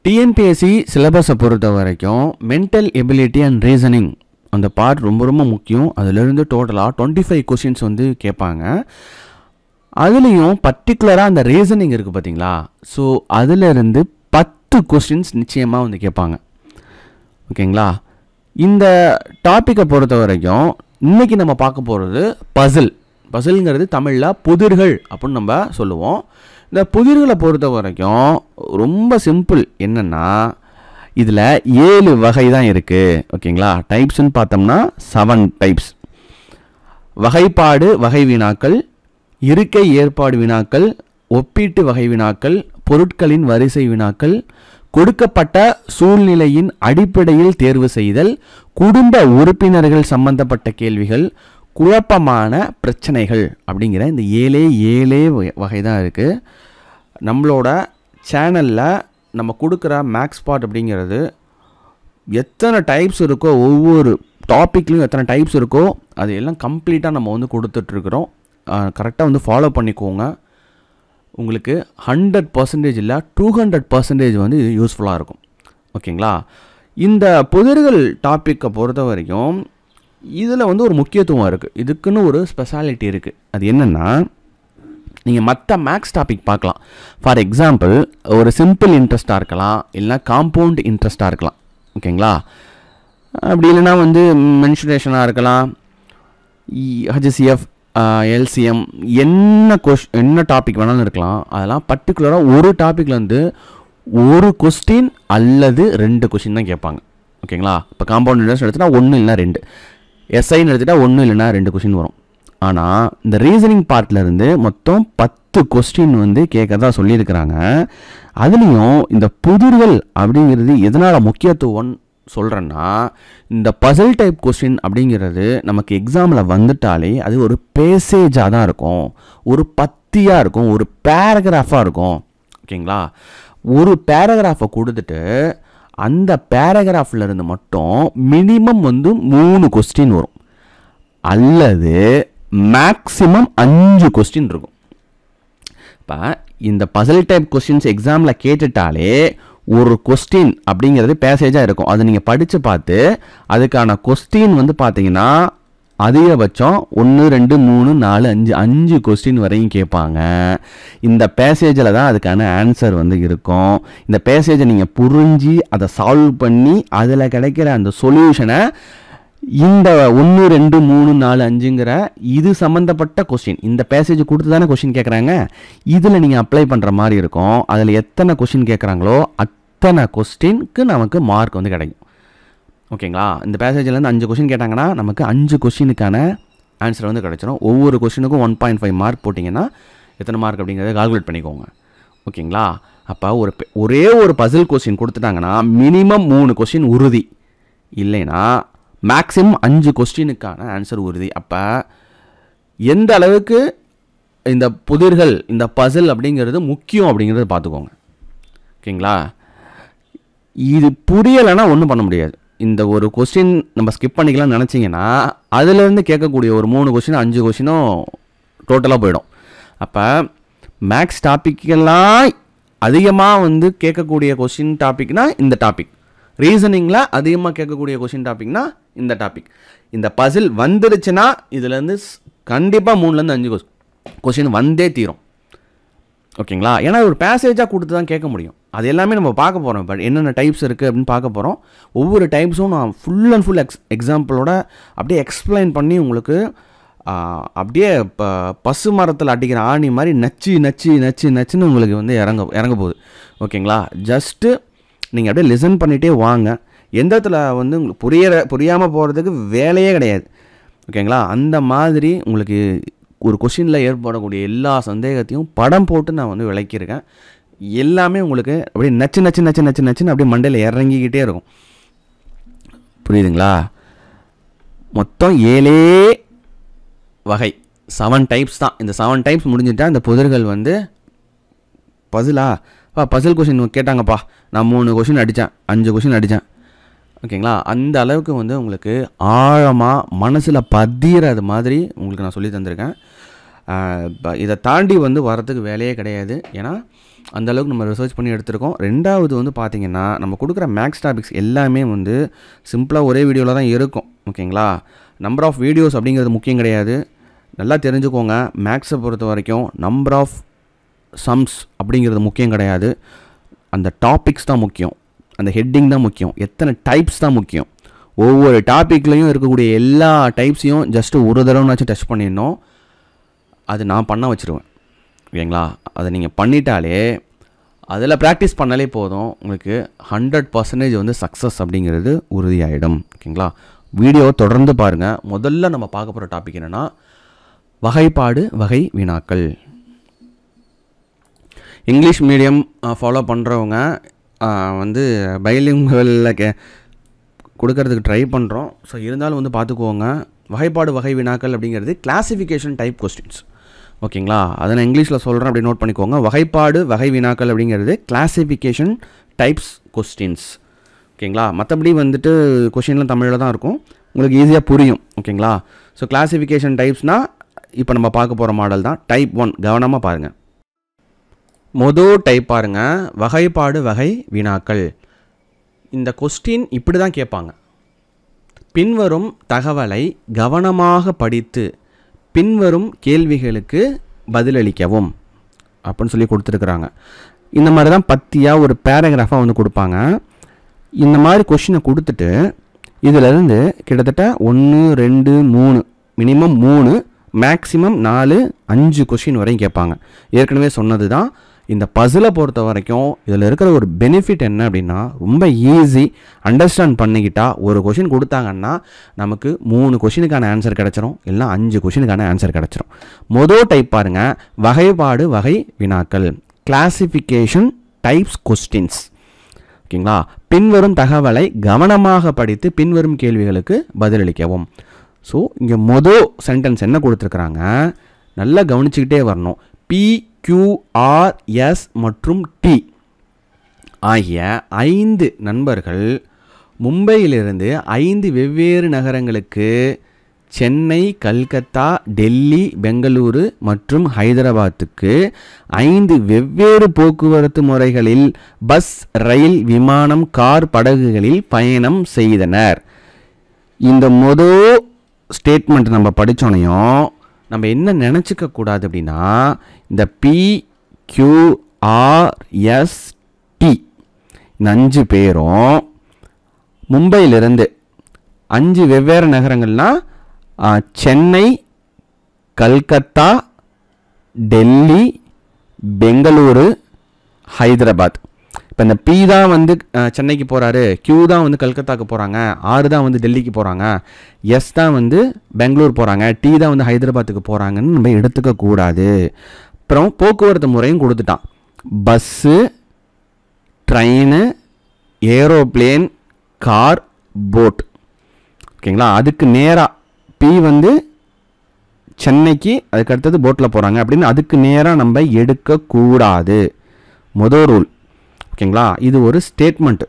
TNPSC சிலபஸை பொறுத்த வரைக்கும் மென்டல் எபிலிட்டி அண்ட் ரீசனிங் அந்த பார்ட் ரொம்ப ரொம்ப முக்கியம். அதிலிருந்து டோட்டலாக 25 கொஷின்ஸ் வந்து கேட்பாங்க. அதுலேயும் பர்டிகுலராக அந்த ரீசனிங் இருக்குது பார்த்தீங்களா, ஸோ அதிலிருந்து 10 கொஷின்ஸ் நிச்சயமாக வந்து கேட்பாங்க. ஓகேங்களா. இந்த டாப்பிக்கை பொறுத்த வரைக்கும் இன்றைக்கி நம்ம பார்க்க போகிறது பசில்ங்கிறது தமிழில் புதிர்கள் அப்படின்னு நம்ம சொல்லுவோம். இந்த புதிர்களை பொறுத்த வரைக்கும் ரொம்ப சிம்பிள். என்னென்னா இதில் 7 வகை தான் இருக்குது. ஓகேங்களா. டைப்ஸ்ன்னு பார்த்தோம்னா 7 டைப்ஸ். வகைப்பாடு வகை வினாக்கள், இருக்கை ஏற்பாடு வினாக்கள், ஒப்பீட்டு வகை வினாக்கள், பொருட்களின் வரிசை வினாக்கள், கொடுக்கப்பட்ட சூழ்நிலையின் அடிப்படையில் தேர்வு செய்தல், குடும்ப உறுப்பினர்கள் சம்பந்தப்பட்ட கேள்விகள், குழப்பமான பிரச்சனைகள் அப்படிங்கிற இந்த 7 வகை தான் இருக்குது. நம்மளோட சேனலில் நம்ம கொடுக்குற மேக்ஸ் பார்ட் அப்படிங்கிறது எத்தனை டைப்ஸ் இருக்கோ, ஒவ்வொரு டாப்பிக்லையும் எத்தனை டைப்ஸ் இருக்கோ அது எல்லாம் கம்ப்ளீட்டாக நம்ம வந்து கொடுத்துட்ருக்குறோம். கரெக்டாக வந்து ஃபாலோ பண்ணிக்கோங்க. உங்களுக்கு 100% இல்லை 200% வந்து இது யூஸ்ஃபுல்லாக இருக்கும். ஓகேங்களா. இந்த புதிர்கள் டாப்பிக்கை பொறுத்த வரைக்கும் இதில் வந்து ஒரு முக்கியத்துவம் இருக்குது. இதுக்குன்னு ஒரு ஸ்பெஷாலிட்டி இருக்குது. அது என்னென்னா, நீங்கள் மற்ற மேக்ஸ் டாபிக் பார்க்கலாம். ஃபார் எக்ஸாம்பிள் ஒரு சிம்பிள் இன்ட்ரெஸ்ட்டாக இருக்கலாம், இல்லைனா காம்பவுண்ட் இன்ட்ரெஸ்ட்டாக இருக்கலாம். ஓகேங்களா. அப்படி இல்லைனா வந்து மென்சுரேஷனாக இருக்கலாம், ஹெச்சிஎஃப், எல்சிஎம், என்ன டாபிக் வேணாலும் இருக்கலாம். அதெல்லாம் பர்டிகுலராக ஒரு டாப்பிக்லேருந்து ஒரு கொஸ்டின் அல்லது 2 கொஸ்டின் தான் கேட்பாங்க. ஓகேங்களா. இப்போ காம்பவுண்ட் இன்ட்ரெஸ்ட் எடுத்துகிட்டா 1 இல்லைனா 2, எஸ்ஐன்னு எடுத்துகிட்டா 1 இல்லைனா 2 கொஸ்டின் வரும். ஆனால் இந்த ரீசனிங் பார்ட்லேருந்து மொத்தம் 10 கொஸ்டின் வந்து கேட்கறதா சொல்லியிருக்கிறாங்க. அதுலேயும் இந்த புதிர்கள் அப்படிங்கிறது எதனால் முக்கியத்துவம் சொல்கிறேன்னா, இந்த பசில் டைப் கொஸ்டின் அப்படிங்கிறது நமக்கு எக்ஸாமில் வந்துட்டாலே அது ஒரு பேசேஜாக தான் இருக்கும், ஒரு பத்தியாக இருக்கும், ஒரு பேராகிராஃபாக இருக்கும். ஓகேங்களா. ஒரு பேராகிராஃபை கொடுத்துட்டு அந்த பேராகிராஃப்லேருந்து மட்டும் மினிமம் வந்து 3 கொஸ்டின் வரும், அல்லது மேக்ஸிமம் 5 கொஸ்டின் இருக்கும். இப்போ இந்த பசில் டைப் கொஸ்டின்ஸ் எக்ஸாமில் கேட்டுட்டாலே ஒரு கொஸ்டின் அப்படிங்கிறது பேசேஜாக இருக்கும். அதை நீங்கள் படித்து பார்த்து அதுக்கான கொஸ்டின் வந்து பார்த்தீங்கன்னா அதிகபட்சம் 1 2 3 4 5 கொஸ்டின் வரையும் கேட்பாங்க. இந்த பேசேஜில் தான் அதுக்கான ஆன்சர் வந்து இருக்கும். இந்த பேசேஜை நீங்கள் புரிஞ்சு அதை சால்வ் பண்ணி அதில் கிடைக்கிற அந்த சொல்யூஷனை இந்த 1 2 3 4 5ங்கிற இது சம்மந்தப்பட்ட கொஸ்டின், இந்த பேசேஜ் கொடுத்து தானே கொஸ்டின் கேட்குறாங்க, இதில் நீங்கள் அப்ளை பண்ணுற மாதிரி இருக்கும். அதில் எத்தனை கொஸ்டின் கேட்குறாங்களோ அத்தனை கொஸ்டினுக்கு நமக்கு மார்க் வந்து கிடைக்கும். ஓகேங்களா. இந்த பேசேஜ்லேருந்து 5 கொஸ்டின் கேட்டாங்கன்னா நமக்கு 5 கொஸ்டினுக்கான ஆன்சர் வந்து கிடைச்சிடும். ஒவ்வொரு கொஸ்டினுக்கும் 1.5 மார்க் போட்டிங்கன்னா எத்தனை மார்க் அப்படிங்கிறத கால்குலேட் பண்ணிக்கோங்க. ஓகேங்களா. அப்போ ஒரே ஒரு பசில் கொஸ்டின் கொடுத்துட்டாங்கன்னா மினிமம் 3 கொஸ்டின் உறுதி, இல்லைன்னா மேக்ஸிமம் 5 கொஸ்டினுக்கான ஆன்சர் உறுதி. அப்போ எந்த அளவுக்கு இந்த புதிர்கள், இந்த பசில் அப்படிங்கிறது முக்கியம் அப்படிங்கிறத பார்த்துக்கோங்க. ஓகேங்களா. இது புரியலைன்னா ஒன்றும் பண்ண முடியாது. இந்த ஒரு கொஸ்டின் நம்ம ஸ்கிப் பண்ணிக்கலாம்னு நினச்சிங்கன்னா அதுலேருந்து கேட்கக்கூடிய ஒரு 3 கொஸ்டின் 5 கொஸ்டினும் டோட்டலாக போயிடும். அப்போ மேக்ஸ் டாப்பிக்கெல்லாம் அதிகமாக வந்து கேட்கக்கூடிய கொஸ்டின் டாபிக்னால் இந்த டாபிக், ரீசனிங்கில் அதிகமாக கேட்கக்கூடிய கொஸ்டின் டாபிக்னா இந்த டாபிக். இந்த பசில் வந்துருச்சுன்னா இதுலேருந்து கண்டிப்பாக 3லேருந்து 5 கொஸ்டின் வந்தே தீரும். ஓகேங்களா. ஏன்னா ஒரு பேசேஜாக கொடுத்து தான் கேட்க முடியும். அது எல்லாமே நம்ம பார்க்க போகிறோம். பட் என்னென்ன டைப்ஸ் இருக்குது அப்படின்னு பார்க்க போகிறோம். ஒவ்வொரு டைப்ஸும் நான் ஃபுல் அண்ட் ஃபுல் எக்ஸாம்பிளோட அப்படியே எக்ஸ்பிளைன் பண்ணி உங்களுக்கு அப்படியே இப்போ பசு மரத்தில் அடிக்கிற ஆணி மாதிரி நச்சுன்னு உங்களுக்கு வந்து இறங்க போகுது. ஓகேங்களா. ஜஸ்ட்டு நீங்கள் அப்படியே லிசன் பண்ணிகிட்டே வாங்க. எந்த இடத்துல வந்து உங்களுக்கு புரியாமல் போகிறதுக்கு வேலையே கிடையாது. ஓகேங்களா. அந்த மாதிரி உங்களுக்கு ஒரு கொஷினில் ஏற்படக்கூடிய எல்லா சந்தேகத்தையும் படம் போட்டு நான் வந்து விளக்கியிருக்கேன். எல்லாமே உங்களுக்கு அப்படியே நச்சுன்னு அப்படியே மண்டையில் இறங்கிக்கிட்டே இருக்கும். புரியுதுங்களா. மொத்தம் 7 வகை, 7 டைப்ஸ் தான். இந்த 7 டைப்ஸ் முடிஞ்சிட்டா இந்த புதிர்கள் வந்து பசில் கொஷின் கேட்டாங்கப்பா, நான் 3 கொஷின் அடித்தேன், 5 கொஷின் அடித்தேன். ஓகேங்களா. அந்த அளவுக்கு வந்து உங்களுக்கு ஆழமாக மனசில் பதிகிறது மாதிரி உங்களுக்கு நான் சொல்லி தந்திருக்கேன். இதை தாண்டி வந்து வரத்துக்கு வேலையே கிடையாது. ஏன்னா அந்தளவுக்கு நம்ம ரிசர்ச் பண்ணி எடுத்திருக்கோம். ரெண்டாவது வந்து பார்த்திங்கன்னா நம்ம கொடுக்குற மேக்ஸ் டாபிக்ஸ் எல்லாமே வந்து சிம்பிளாக ஒரே வீடியோவில் தான் இருக்கும். ஓகேங்களா? நம்பர் ஆஃப் வீடியோஸ் அப்படிங்கிறது முக்கியம் கிடையாது. நல்லா தெரிஞ்சுக்கோங்க, மேக்ஸை பொறுத்த வரைக்கும் நம்பர் ஆஃப் சம்ஸ் அப்படிங்கிறது முக்கியம் கிடையாது. அந்த டாபிக்ஸ் தான் முக்கியம், அந்த ஹெட்டிங் தான் முக்கியம், எத்தனை டைப்ஸ் தான் முக்கியம். ஒவ்வொரு டாப்பிக்லேயும் இருக்கக்கூடிய எல்லா டைப்ஸையும் ஜஸ்ட்டு ஒரு தடவைனாச்சும் டச் பண்ணிடணும். அது நான் பண்ண வச்சுருவேன். ஓகேங்களா? அதை நீங்கள் பண்ணிட்டாலே, அதில் ப்ராக்டிஸ் பண்ணாலே போதும், உங்களுக்கு 100% வந்து சக்ஸஸ் அப்படிங்கிறது உறுதியாகிடும். ஓகேங்களா? வீடியோவை தொடர்ந்து பாருங்கள். முதல்ல நம்ம பார்க்க போகிற டாபிக் என்னென்னா வகைப்பாடு வகை வினாக்கள். இங்கிலீஷ் மீடியம் ஃபாலோ பண்ணுறவங்க வந்து பைலிங்குவலில் கொடுக்கறதுக்கு ட்ரை பண்ணுறோம். ஸோ இருந்தாலும் வந்து பார்த்துக்குவோங்க. வகைப்பாடு வகை வினாக்கள் அப்படிங்கிறது கிளாசிஃபிகேஷன் டைப் கொஸ்டின்ஸ். ஓகேங்களா? அதை நான் இங்கிலீஷில் சொல்கிறேன், அப்படி நோட் பண்ணிக்கோங்க. வகைப்பாடு வகை வினாக்கள் அப்படிங்கிறது கிளாசிஃபிகேஷன் டைப்ஸ் கொஸ்டின்ஸ். ஓகேங்களா? மற்றபடி வந்துட்டு கொஸ்டின்லாம் தமிழில் தான் இருக்கும், உங்களுக்கு ஈஸியாக புரியும். ஓகேங்களா? ஸோ கிளாசிஃபிகேஷன் டைப்ஸ்னால் இப்போ நம்ம பார்க்க போகிற மாடல் தான் டைப் 1. கவனமாக பாருங்கள். மொதல் டைப் பாருங்கள், வகைப்பாடு வகை வினாக்கள். இந்த கொஸ்டின் இப்படி தான் கேட்பாங்க. பின்வரும் தகவலை கவனமாக படித்து பின்வரும் கேள்விகளுக்கு பதிலளிக்கவும் அப்படின்னு சொல்லி கொடுத்துருக்குறாங்க. இந்த மாதிரி தான் பத்தியாக ஒரு பேராகிராஃபாக வந்து கொடுப்பாங்க. இந்த மாதிரி கொஸ்டினை கொடுத்துட்டு இதிலிருந்து கிட்டத்தட்ட 1 2 3 மினிமம் 3 மேக்ஸிமம் 4 5 கொஸ்டின் வரையும் கேட்பாங்க. ஏற்கனவே சொன்னது தான். இந்த பசிலை பொறுத்த வரைக்கும் இதில் இருக்கிற ஒரு பெனிஃபிட் என்ன அப்படின்னா, ரொம்ப ஈஸி. அண்டர்ஸ்டாண்ட் பண்ணிக்கிட்டால் ஒரு கொஷின் கொடுத்தாங்கன்னா நமக்கு 3 கொஷினுக்கான ஆன்சர் கிடச்சிரும், இல்லை 5 கொஷினுக்கான ஆன்சர் கிடச்சிரும். மொதல் டைப் பாருங்கள், வகைப்பாடு வகை வினாக்கள், கிளாசிஃபிகேஷன் டைப்ஸ் கொஸ்டின்ஸ். ஓகேங்களா? பின்வரும் தகவலை கவனமாக படித்து பின்வரும் கேள்விகளுக்கு பதிலளிக்கவும். ஸோ இங்கே மொதல் சென்டென்ஸ் என்ன கொடுத்துருக்குறாங்க, நல்லா கவனிச்சுக்கிட்டே வரணும். PQRS மற்றும் T ஆகிய 5 நண்பர்கள் மும்பையிலிருந்து 5 வெவ்வேறு நகரங்களுக்கு சென்னை, கல்கத்தா, டெல்லி, பெங்களூரு மற்றும் ஹைதராபாத்துக்கு 5 வெவ்வேறு போக்குவரத்து முறைகளில் பஸ், ரயில், விமானம், கார், படகுகளில் பயணம் செய்தனர். இந்த மொதல் ஸ்டேட்மெண்ட் நம்ம படித்தோனையும் நம்ம என்ன நினச்சிக்க கூடாது அப்படின்னா, இந்த PQRST இந்த 5 பேரும் மும்பையிலிருந்து 5 வெவ்வேறு நகரங்கள்னால் சென்னை, கல்கத்தா, டெல்லி, பெங்களூரு, ஹைதராபாத். இப்போ இந்த P தான் வந்து சென்னைக்கு போகிறாரு, Q தான் வந்து கல்கத்தாக்கு போகிறாங்க, R தான் வந்து டெல்லிக்கு போகிறாங்க, S தான் வந்து பெங்களூர் போகிறாங்க, T தான் வந்து ஹைதராபாத்துக்கு போகிறாங்கன்னு நம்ம எடுத்துக்கக்கூடாது. அப்புறம் போக்குவரத்து முறையும் கொடுத்துட்டான். Bus, train, aeroplane, car, boat. ஓகேங்களா? அதுக்கு நேராக P வந்து சென்னைக்கு, அதுக்கு அடுத்தது போட்டில் போகிறாங்க அப்படின்னு அதுக்கு நேராக நம்ம எடுக்கக்கூடாது. மொதல் ரூல். ஓகேங்களா? இது ஒரு ஸ்டேட்மெண்ட்டு.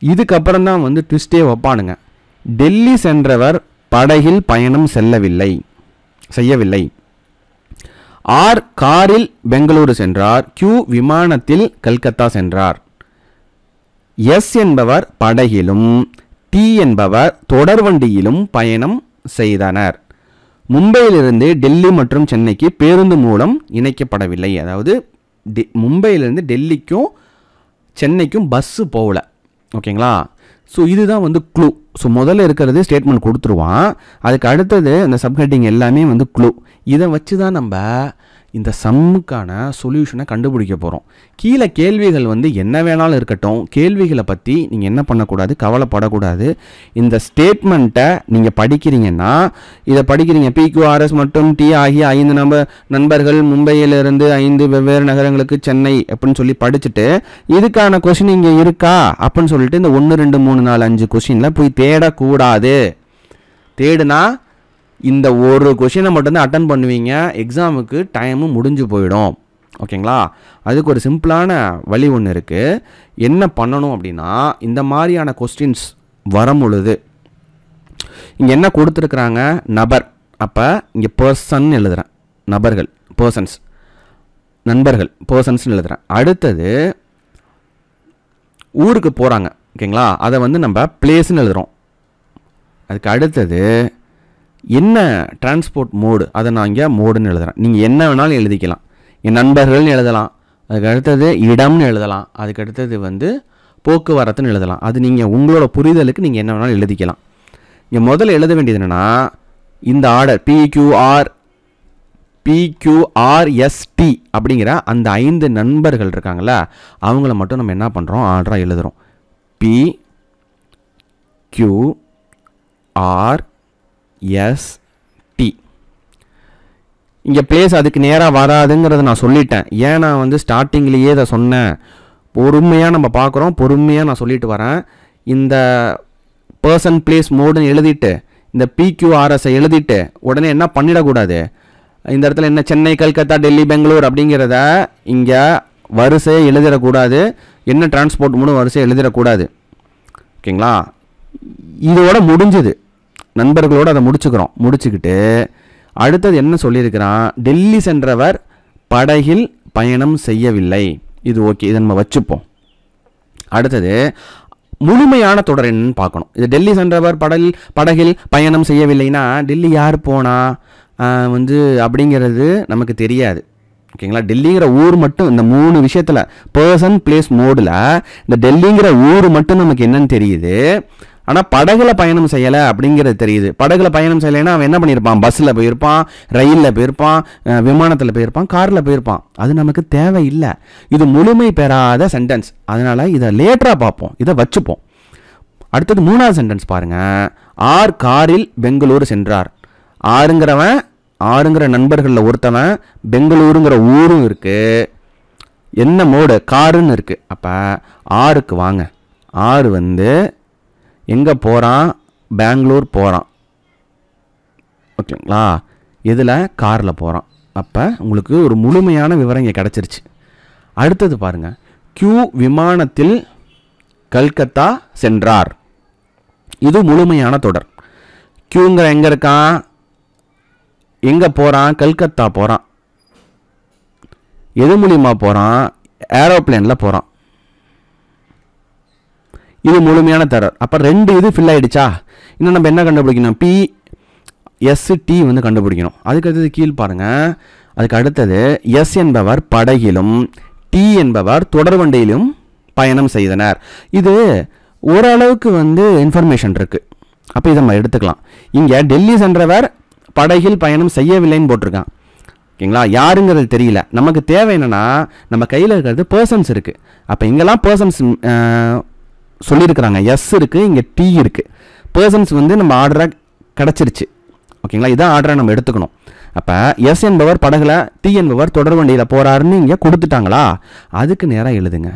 இதுக்கப்புறம் தான் வந்து ட்விஸ்டே வைப்பானுங்க. டெல்லி சென்றவர் படகில் பயணம் செய்யவில்லை. R காரில் பெங்களூரு சென்றார். Q விமானத்தில் கல்கத்தா சென்றார். S என்பவர் படகிலும் T என்பவர் தொடர்வண்டியிலும் பயணம் செய்தனர். மும்பையிலிருந்து டெல்லி மற்றும் சென்னைக்கு பேருந்து மூலம் இணைக்கப்படவில்லை. அதாவது மும்பையிலிருந்து டெல்லிக்கும் சென்னைக்கும் பஸ்ஸு போகல. ஓகேங்களா? ஸோ இதுதான் வந்து க்ளூ. ஸோ முதல்ல இருக்கிறது ஸ்டேட்மெண்ட் கொடுத்துருவான், அதுக்கு அடுத்தது அந்த சப்ஹெட்டிங் எல்லாமே வந்து க்ளூ. இதை வச்சு தான் நம்ம இந்த சம்முக்கான சொல்யூஷனை கண்டுபிடிக்க போகிறோம். கீழே கேள்விகள் வந்து என்ன வேணாலும் இருக்கட்டும், கேள்விகளை பற்றி நீங்கள் என்ன பண்ணக்கூடாது, கவலைப்படக்கூடாது. இந்த ஸ்டேட்மெண்ட்டை நீங்கள் படிக்கிறீங்கன்னா, இதை படிக்கிறீங்க PQRS மற்றும் T ஆகிய 5 நண்பர்கள் மும்பையிலிருந்து 5 வெவ்வேறு நகரங்களுக்கு சென்னை அப்படின்னு சொல்லி படிச்சுட்டு இதுக்கான கொஷின் இங்கே இருக்கா அப்படின்னு சொல்லிட்டு இந்த 1 2 3 4 5 கொஷினில் போய் தேடக்கூடாது. தேடுனா இந்த ஒரு கொஷினை மட்டும்தான் அட்டன் பண்ணுவீங்க, எக்ஸாமுக்கு டைமும் முடிஞ்சு போயிடும். ஓகேங்களா? அதுக்கு ஒரு சிம்பிளான வழி ஒன்று இருக்குது. என்ன பண்ணணும் அப்படின்னா, இந்த மாதிரியான கொஸ்டின்ஸ் வரும் பொழுது இங்கே என்ன கொடுத்துருக்குறாங்க, நபர். அப்போ இங்கே பர்சன் எழுதுகிறேன், நபர்கள், பர்சன்ஸ். நண்பர்கள் பர்சன்ஸ்னு எழுதுகிறேன். அடுத்தது ஊருக்கு போகிறாங்க. ஓகேங்களா, அதை வந்து நம்ம பிளேஸ்ன்னு எழுதுகிறோம். அதுக்கு அடுத்தது என்ன டிரான்ஸ்போர்ட் மோடு, அதை நான் இங்கே மோடுன்னு எழுதுகிறேன். நீங்கள் என்ன வேணாலும் எழுதிக்கலாம். என் நண்பர்கள்னு எழுதலாம். அதுக்கு அடுத்தது இடம்னு எழுதலாம். அதுக்கு அடுத்தது வந்து போக்குவரத்துன்னு எழுதலாம். அது நீங்கள் உங்களோட புரிதலுக்கு நீங்கள் என்ன வேணாலும் எழுதிக்கலாம். இங்கே முதல்ல எழுத வேண்டியது என்னென்னா, இந்த ஆர்டர் PQRST அப்படிங்கிற அந்த 5 நண்பர்கள் இருக்காங்களா, அவங்கள மட்டும் நம்ம என்ன பண்ணுறோம், ஆர்டராக எழுதுகிறோம். PQRST. இங்கே பிளேஸ் அதுக்கு நேராக வராதுங்கிறத நான் சொல்லிட்டேன். ஏன் நான் வந்து ஸ்டார்டிங்லேயே இதை சொன்னேன், பொறுமையாக நம்ம பார்க்குறோம், பொறுமையாக நான் சொல்லிட்டு வரேன். இந்த பர்சன் பிளேஸ் மோடுன்னு எழுதிட்டு இந்த PQRSஐ எழுதிட்டு உடனே என்ன பண்ணிடக்கூடாது, இந்த இடத்துல என்ன சென்னை, கல்கத்தா, டெல்லி, பெங்களூர் அப்படிங்கிறத இங்கே வரிசையை எழுதிடக்கூடாது. என்ன டிரான்ஸ்போர்ட் மூணு வரிசையை எழுதிடக்கூடாது. ஓகேங்களா, இதோட முடிஞ்சுது. நண்பர்களோடு அதை முடிச்சுக்கிட்டு அடுத்தது என்ன சொல்லியிருக்கிறான், டெல்லி சென்றவர் படகில் பயணம் செய்யவில்லை. இது ஓகே, இதை நம்ம வச்சுப்போம். அடுத்தது முழுமையான தொடர் என்னன்னு பார்க்கணும். இது டெல்லி சென்றவர் படகில் பயணம் செய்யவில்லைன்னா டெல்லி யார் போனா வந்து அப்படிங்கிறது நமக்கு தெரியாது. ஓகேங்களா, டெல்லிங்கிற ஊர் மட்டும், இந்த 3 விஷயத்தில் பர்சன் பிளேஸ் மோடில் இந்த டெல்லிங்கிற ஊர் மட்டும் நமக்கு என்னன்னு தெரியுது. ஆனால் படகுல பயணம் செய்யலை அப்படிங்கிறது தெரியுது. படகுல பயணம் செய்யலைன்னா அவன் என்ன பண்ணியிருப்பான், பஸ்ஸில் போயிருப்பான், ரயிலில் போயிருப்பான், விமானத்தில் போயிருப்பான், காரில் போயிருப்பான். அது நமக்கு தேவையில்லை. இது முழுமை பெறாத சென்டென்ஸ். அதனால் இதை லேட்டராக பார்ப்போம், இதை வச்சுப்போம். அடுத்தது 3வது சென்டென்ஸ் பாருங்கள். ஆர் காரில் பெங்களூரு சென்றார். ஆறுங்கிற நண்பர்களில் ஒருத்தவன், பெங்களூருங்கிற ஊரும் இருக்குது, என்ன மோடு காருன்னு இருக்குது. அப்போ ஆருக்கு வாங்க. ஆறு வந்து எங்கே போகிறான், பெங்களூர் போகிறான். ஓகேங்களா, இதில் காரில் போகிறான். அப்போ உங்களுக்கு ஒரு முழுமையான விவரம் இங்கே கிடச்சிருச்சு. அடுத்தது பாருங்கள், Q விமானத்தில் கல்கத்தா சென்றார். இது முழுமையான தொடர். Qங்கிற எங்கே இருக்கான், எங்கே போகிறான், கல்கத்தா போகிறான். எது மூலியமாக போகிறான், ஏரோப்ளேனில் போகிறான். இது முழுமையான தொடர். அப்போ 2 இது ஃபில் ஆகிடுச்சா. இன்னும் நம்ம என்ன கண்டுபிடிக்கணும், PST வந்து கண்டுபிடிக்கணும். அதுக்கு அடுத்தது கீழ் பாருங்கள். அதுக்கு அடுத்தது S என்பவர் படகிலும் T என்பவர் தொடர்வண்டியிலும் பயணம் செய்தனர். இது ஓரளவுக்கு வந்து இன்ஃபர்மேஷன் இருக்குது. அப்போ இதை நம்ம எடுத்துக்கலாம். இங்கே டெல்லி சென்றவர் படகில் பயணம் செய்யவில்லைன்னு போட்டிருக்கான். ஓகேங்களா, யாருங்கிறது தெரியல. நமக்கு தேவை என்னென்னா, நம்ம கையில் இருக்கிறது பர்சன்ஸ் இருக்குது. அப்போ இங்கெல்லாம் பர்சன்ஸ் சொல்லியிருக்கிறாங்க. எஸ் இருக்குது, இங்கே T இருக்குது. பர்சன்ஸ் வந்து நம்ம ஆர்டராக கிடச்சிருச்சு. ஓகேங்களா, இதான் ஆர்டரை நம்ம எடுத்துக்கணும். அப்போ எஸ் என்பவர் படகுல, T என்பவர் தொடர்வண்டியில் போகிறாருன்னு இங்கே கொடுத்துட்டாங்களா, அதுக்கு நேராக எழுதுங்க.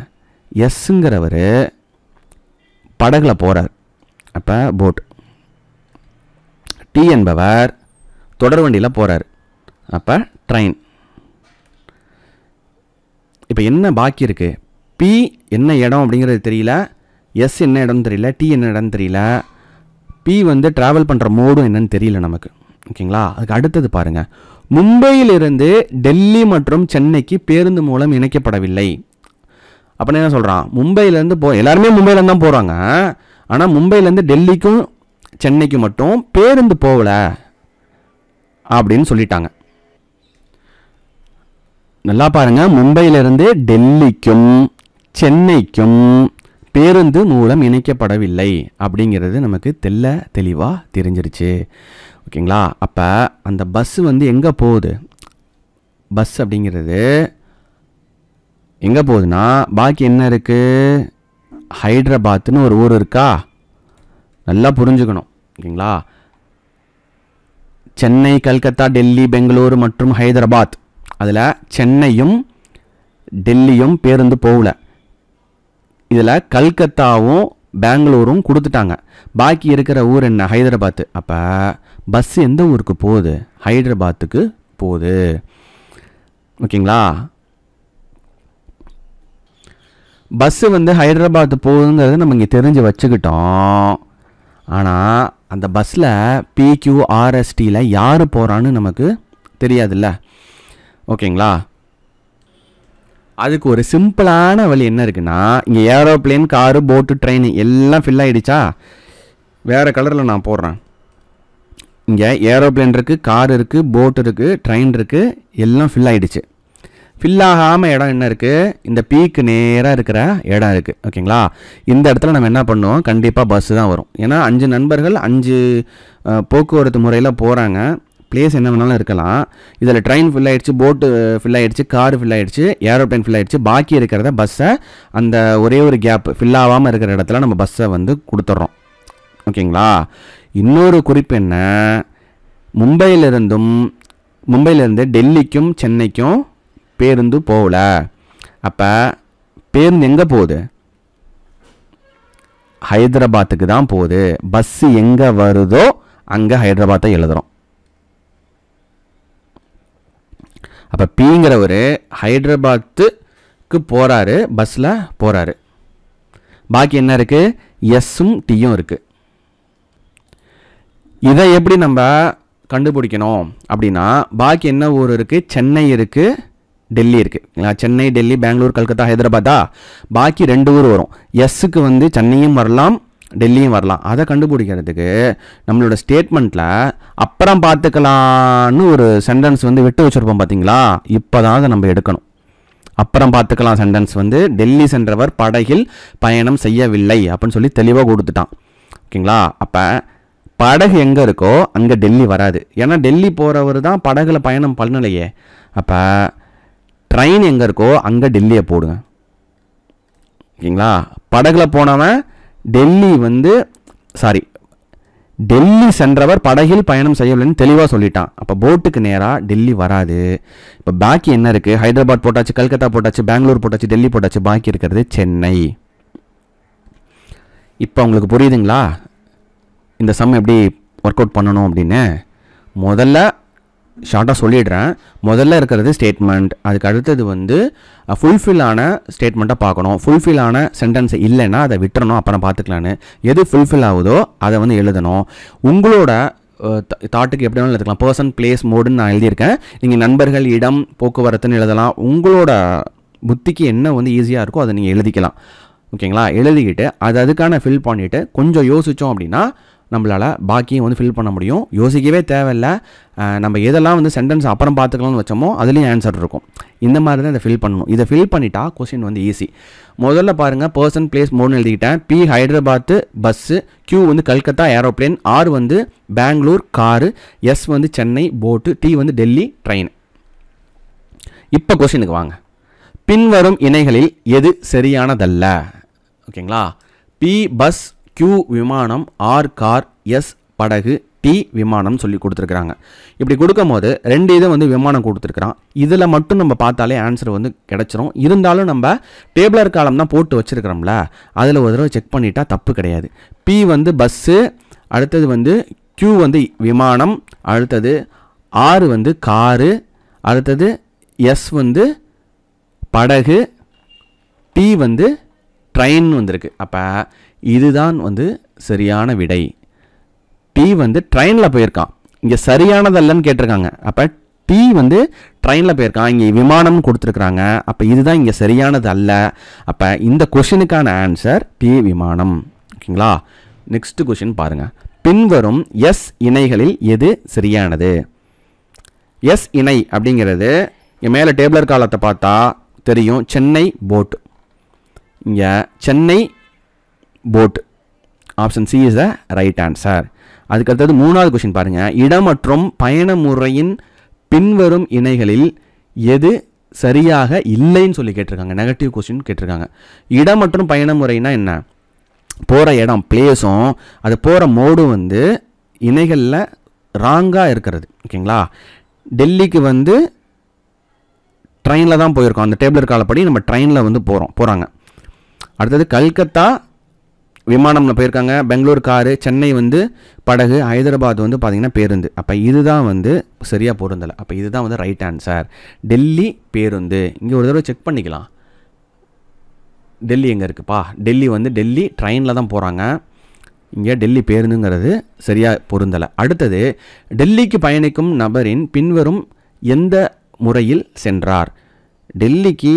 எஸ்ஸுங்கிறவர் படகுல போகிறார், அப்போ போட். T என்பவர் தொடர்வண்டியில் போகிறார், அப்போ ட்ரெயின். இப்போ என்ன பாக்கி இருக்குது, P என்ன இடம் அப்படிங்கிறது தெரியல, எஸ் என்ன இடம்னு தெரியல, T என்ன இடம்னு தெரியல, P வந்து ட்ராவல் பண்ணுற மோடும் என்னன்னு தெரியல நமக்கு. ஓகேங்களா, அதுக்கு அடுத்தது பாருங்கள். மும்பையிலிருந்து டெல்லி மற்றும் சென்னைக்கு பேருந்து மூலம் இணைக்கப்படவில்லை. அப்படின்னு என்ன சொல்கிறான், மும்பையிலேருந்து எல்லாருமே மும்பையிலேருந்து தான் போகிறாங்க. ஆனால் மும்பையிலேருந்து டெல்லிக்கும் சென்னைக்கு மட்டும் பேருந்து போகல அப்படின்னு சொல்லிட்டாங்க. நல்லா பாருங்கள், மும்பையிலிருந்து டெல்லிக்கும் சென்னைக்கும் பேருந்து மூலம் இணைக்கப்படவில்லை அப்படிங்கிறது நமக்கு தெளிவாக தெரிஞ்சிருச்சு. ஓகேங்களா, அப்போ அந்த பஸ்ஸு வந்து எங்கே போகுது, பஸ் அப்படிங்கிறது எங்கே போகுதுன்னா, பாக்கி என்ன இருக்குது, ஹைதராபாத்னு ஒரு ஊர் இருக்கா, நல்லா புரிஞ்சுக்கணும். ஓகேங்களா, சென்னை, கல்கத்தா, டெல்லி, பெங்களூரு மற்றும் ஹைதராபாத், அதில் சென்னையும் டெல்லியும் பேருந்து போகல. இதில் கல்கத்தாவும் பெங்களூரும் கொடுத்துட்டாங்க. பாக்கி இருக்கிற ஊர் என்ன, ஹைதராபாத்து. அப்போ பஸ் எந்த ஊருக்கு போகுது, ஹைதராபாத்துக்கு போகுது. ஓகேங்களா, பஸ்ஸு வந்து ஹைதராபாத் போகுதுங்கிறது நம்ம இங்கே தெரிஞ்சு வச்சுக்கிட்டோம். ஆனால் அந்த பஸ்ஸில் PQRSTயில் யார் போகிறான்னு நமக்கு தெரியாதுல்ல. ஓகேங்களா, அதுக்கு ஒரு சிம்பிளான வழி என்ன இருக்குன்னா, இங்கே ஏரோப்ளேன், காரு, போட்டு, ட்ரெயின் எல்லாம் ஃபில் ஆகிடுச்சா? வேறு கலரில் நான் போடுறேன். இங்கே ஏரோப்ளேன் இருக்குது, கார் இருக்குது, போட் இருக்குது, ட்ரெயின் இருக்குது, எல்லாம் ஃபில் ஆகிடுச்சு. ஃபில் ஆகாமல் இடம் என்ன இருக்குது? இந்த பீக்கு நேராக இருக்கிற இடம் இருக்குது. ஓகேங்களா? இந்த இடத்துல நம்ம என்ன பண்ணுவோம்? கண்டிப்பாக பஸ்ஸு தான் வரும். ஏன்னா 5 நண்பர்கள் 5 போக்குவரத்து முறையில் போகிறாங்க. பிளேஸ் என்ன வேணாலும் இருக்கலாம். இதில் ட்ரெயின் ஃபில் ஆகிடுச்சு, போட்டு ஃபில் ஆகிடுச்சு, கார் ஃபில் ஆகிடுச்சு, ஏரோப்ளேன் ஃபில் ஆகிடுச்சு. பாக்கி இருக்கிறத பஸ்ஸை அந்த ஒரே ஒரு கேப் ஃபில் ஆகாமல் இருக்கிற இடத்துல நம்ம பஸ்ஸை வந்து கொடுத்துட்றோம். ஓகேங்களா? இன்னொரு குறிப்பு என்ன, மும்பையிலேருந்து டெல்லிக்கும் சென்னைக்கும் பேருந்து போகல. அப்போ பேருந்து எங்கே போகுது? ஹைதராபாத்துக்கு தான் போகுது. பஸ்ஸு எங்கே வருதோ அங்கே ஹைதராபாத்தை எழுதுகிறோம். அப்போ பிங்கிறவர் ஹைதராபாத்துக்கு போகிறாரு, பஸ்ஸில் போகிறாரு. பாக்கி என்ன இருக்குது? எஸ்ஸும் டியும் இருக்குது. இதை எப்படி நம்ம கண்டுபிடிக்கணும் அப்படின்னா, பாக்கி என்ன ஊர் இருக்குது? சென்னை இருக்குது, டெல்லி இருக்குது. சென்னை, டெல்லி, பெங்களூர், கல்கத்தா, ஹைதராபாத்தா? பாக்கி 2 ஊர் வரும். எஸ்ஸுக்கு வந்து சென்னையும் வரலாம், டெல்லியும் வரலாம். அதை கண்டுபிடிக்கிறதுக்கு நம்மளோட ஸ்டேட்மெண்ட்டில் அப்புறம் பார்த்துக்கலான்னு ஒரு சென்டென்ஸ் வந்து விட்டு வச்சுருப்போம் பார்த்தீங்களா? இப்போ தான் அதை நம்ம எடுக்கணும். அப்புறம் பார்த்துக்கலாம் சென்டென்ஸ் வந்து டெல்லி சென்றவர் படகில் பயணம் செய்யவில்லை அப்படின்னு சொல்லி தெளிவாக கொடுத்துட்டான். ஓகேங்களா? அப்போ படகு எங்கே இருக்கோ அங்கே டெல்லி வராது. ஏன்னா டெல்லி போகிறவர் தான் படகுல பயணம் பண்ணலையே. அப்போ ட்ரெயின் எங்கே இருக்கோ அங்கே டெல்லியை போடுங்க. ஓகேங்களா? படகுல போனவன் டெல்லி சென்றவர் படகில் பயணம் செய்யவில்லைன்னு தெளிவாக சொல்லிட்டான். அப்போ போட்டுக்கு நேராக டெல்லி வராது. இப்போ பாக்கி என்ன இருக்குது? ஹைதராபாத் போட்டாச்சு, கல்கத்தா போட்டாச்சு, பெங்களூர் போட்டாச்சு, டெல்லி போட்டாச்சு. பாக்கி இருக்கிறது சென்னை. இப்போ உங்களுக்கு புரியுதுங்களா இந்த சம் எப்படி ஒர்க் அவுட் பண்ணணும் அப்படின்னு? முதல்ல ஷார்ட்டாக சொல்லிடுறேன். முதல்ல இருக்கிறது ஸ்டேட்மெண்ட். அதுக்கு அடுத்தது வந்து ஃபுல்ஃபில் ஆன ஸ்டேட்மெண்ட்டாக பார்க்கணும். ஃபுல்ஃபில் ஆன சென்டென்ஸ் இல்லைன்னா அதை விட்டுறணும், அப்புறம் பார்த்துக்கலான்னு. எது ஃபுல்ஃபில் ஆகுதோ அதை வந்து எழுதணும். உங்களோட தாட்டுக்கு எப்படி வேணாலும் எழுதிக்கலாம். பர்சன், பிளேஸ், மோடுன்னு நான் எழுதியிருக்கேன். நீங்கள் நண்பர்கள், இடம், போக்குவரத்துன்னு எழுதலாம். உங்களோட புத்திக்கு என்ன வந்து ஈஸியாக இருக்கோ அதை நீங்கள் எழுதிக்கலாம். ஓகேங்களா? எழுதிக்கிட்டு அதுக்கான ஃபில் பண்ணிவிட்டு கொஞ்சம் யோசித்தோம் அப்படின்னா நம்மளால் பாக்கியும் வந்து ஃபில் பண்ண முடியும். யோசிக்கவே தேவையில்லை. நம்ம எதெல்லாம் வந்து சென்டென்ஸ் அப்புறம் பார்த்துக்கலாம்னு வச்சோமோ அதுலேயும் ஆன்சர் இருக்கும். இந்த மாதிரி தான் இதை ஃபில் பண்ணணும். இதை ஃபில் பண்ணிட்டா கொஸ்டின் வந்து ஈஸி. முதல்ல பாருங்கள், பர்சன், பிளேஸ், மோடுன்னு எழுதிக்கிட்டேன். பி ஹைதராபாத்து பஸ்ஸு, கியூ வந்து கல்கத்தா ஏரோப்ளேன், ஆர் வந்து பெங்களூர் காரு, எஸ் வந்து சென்னை போட்டு, டி வந்து டெல்லி ட்ரெயின். இப்போ கொஸ்டினுக்கு வாங்க. பின்வரும் இணைகளில் எது சரியானதல்ல? ஓகேங்களா? பி பஸ், கியூ விமானம், ஆர் கார், எஸ் படகு, டி விமானம் சொல்லி கொடுத்துருக்குறாங்க. இப்படி கொடுக்கும் போது 2 இதை வந்து விமானம் கொடுத்துருக்குறான். இதில் மட்டும் நம்ம பார்த்தாலே ஆன்சர் வந்து கிடச்சிரும். இருந்தாலும் நம்ம டேபிளர் காலம் தான் போட்டு வச்சுருக்கிறோம்ல, அதில் ஒரு தடவை செக் பண்ணிட்டா தப்பு கிடையாது. பி வந்து பஸ்ஸு, அடுத்தது வந்து கியூ வந்து விமானம், அடுத்தது ஆர் வந்து காரு, அடுத்தது எஸ் வந்து படகு, டி வந்து ட்ரெயின் வந்திருக்கு. அப்போ இதுதான் வந்து சரியான விடை. டி வந்து ட்ரெயினில் போயிருக்கான். இங்கே சரியானதல்லன்னு கேட்டிருக்காங்க. அப்போ டி வந்து ட்ரெயினில் போயிருக்கான், இங்கே விமானம் கொடுத்துருக்குறாங்க. அப்போ இதுதான் இங்கே சரியானது அல்ல. அப்போ இந்த கொஷினுக்கான ஆன்சர் டி விமானம். ஓகேங்களா? நெக்ஸ்ட் கொஷின் பாருங்கள். பின்வரும் எஸ் இணைகளில் எது சரியானது? எஸ் இணை அப்படிங்கிறது மேலே டேபிளர் காலத்தை பார்த்தா தெரியும். சென்னை போட். இங்கே Chennai boat. Option C is the right answer. அதுக்கடுத்தது 3வது கொஸ்டின் பாருங்கள். இடம் மற்றும் பயண முறையின் பின்வரும் இணைகளில் எது சரியாக இல்லைன்னு சொல்லி கேட்டிருக்காங்க. நெகட்டிவ் கொஸ்டின் கேட்டிருக்காங்க. இடம் மற்றும் பயண முறைனா என்ன? போகிற இடம் பிளேஸும் அது போகிற மோடும் வந்து இணைகளில் ராங்காக இருக்கிறது. ஓகேங்களா? டெல்லிக்கு வந்து ட்ரெயினில் தான் போயிருக்கோம். அந்த டேபிளர் காலப்படி நம்ம ட்ரெயினில் வந்து போகிறாங்க. அடுத்தது கல்கத்தா விமானம்ல போயிருக்காங்க, பெங்களூர் காரு, சென்னை வந்து படகு, ஹைதராபாத் வந்து பார்த்திங்கன்னா பேருந்து. அப்போ இதுதான் வந்து சரியாக பொருந்தலை. அப்போ இதுதான் வந்து ரைட் ஆன்சர். டெல்லி பேருந்து. இங்கே ஒரு தடவை செக் பண்ணிக்கலாம். டெல்லி எங்கே இருக்குப்பா? டெல்லி வந்து டெல்லி ட்ரெயினில் தான் போகிறாங்க. இங்கே டெல்லி பேருந்துங்கிறது சரியாக பொருந்தலை. அடுத்தது டெல்லிக்கு பயணிக்கும் நபரின் பின்வரும் எந்த முறையில் சென்றார்? டெல்லிக்கு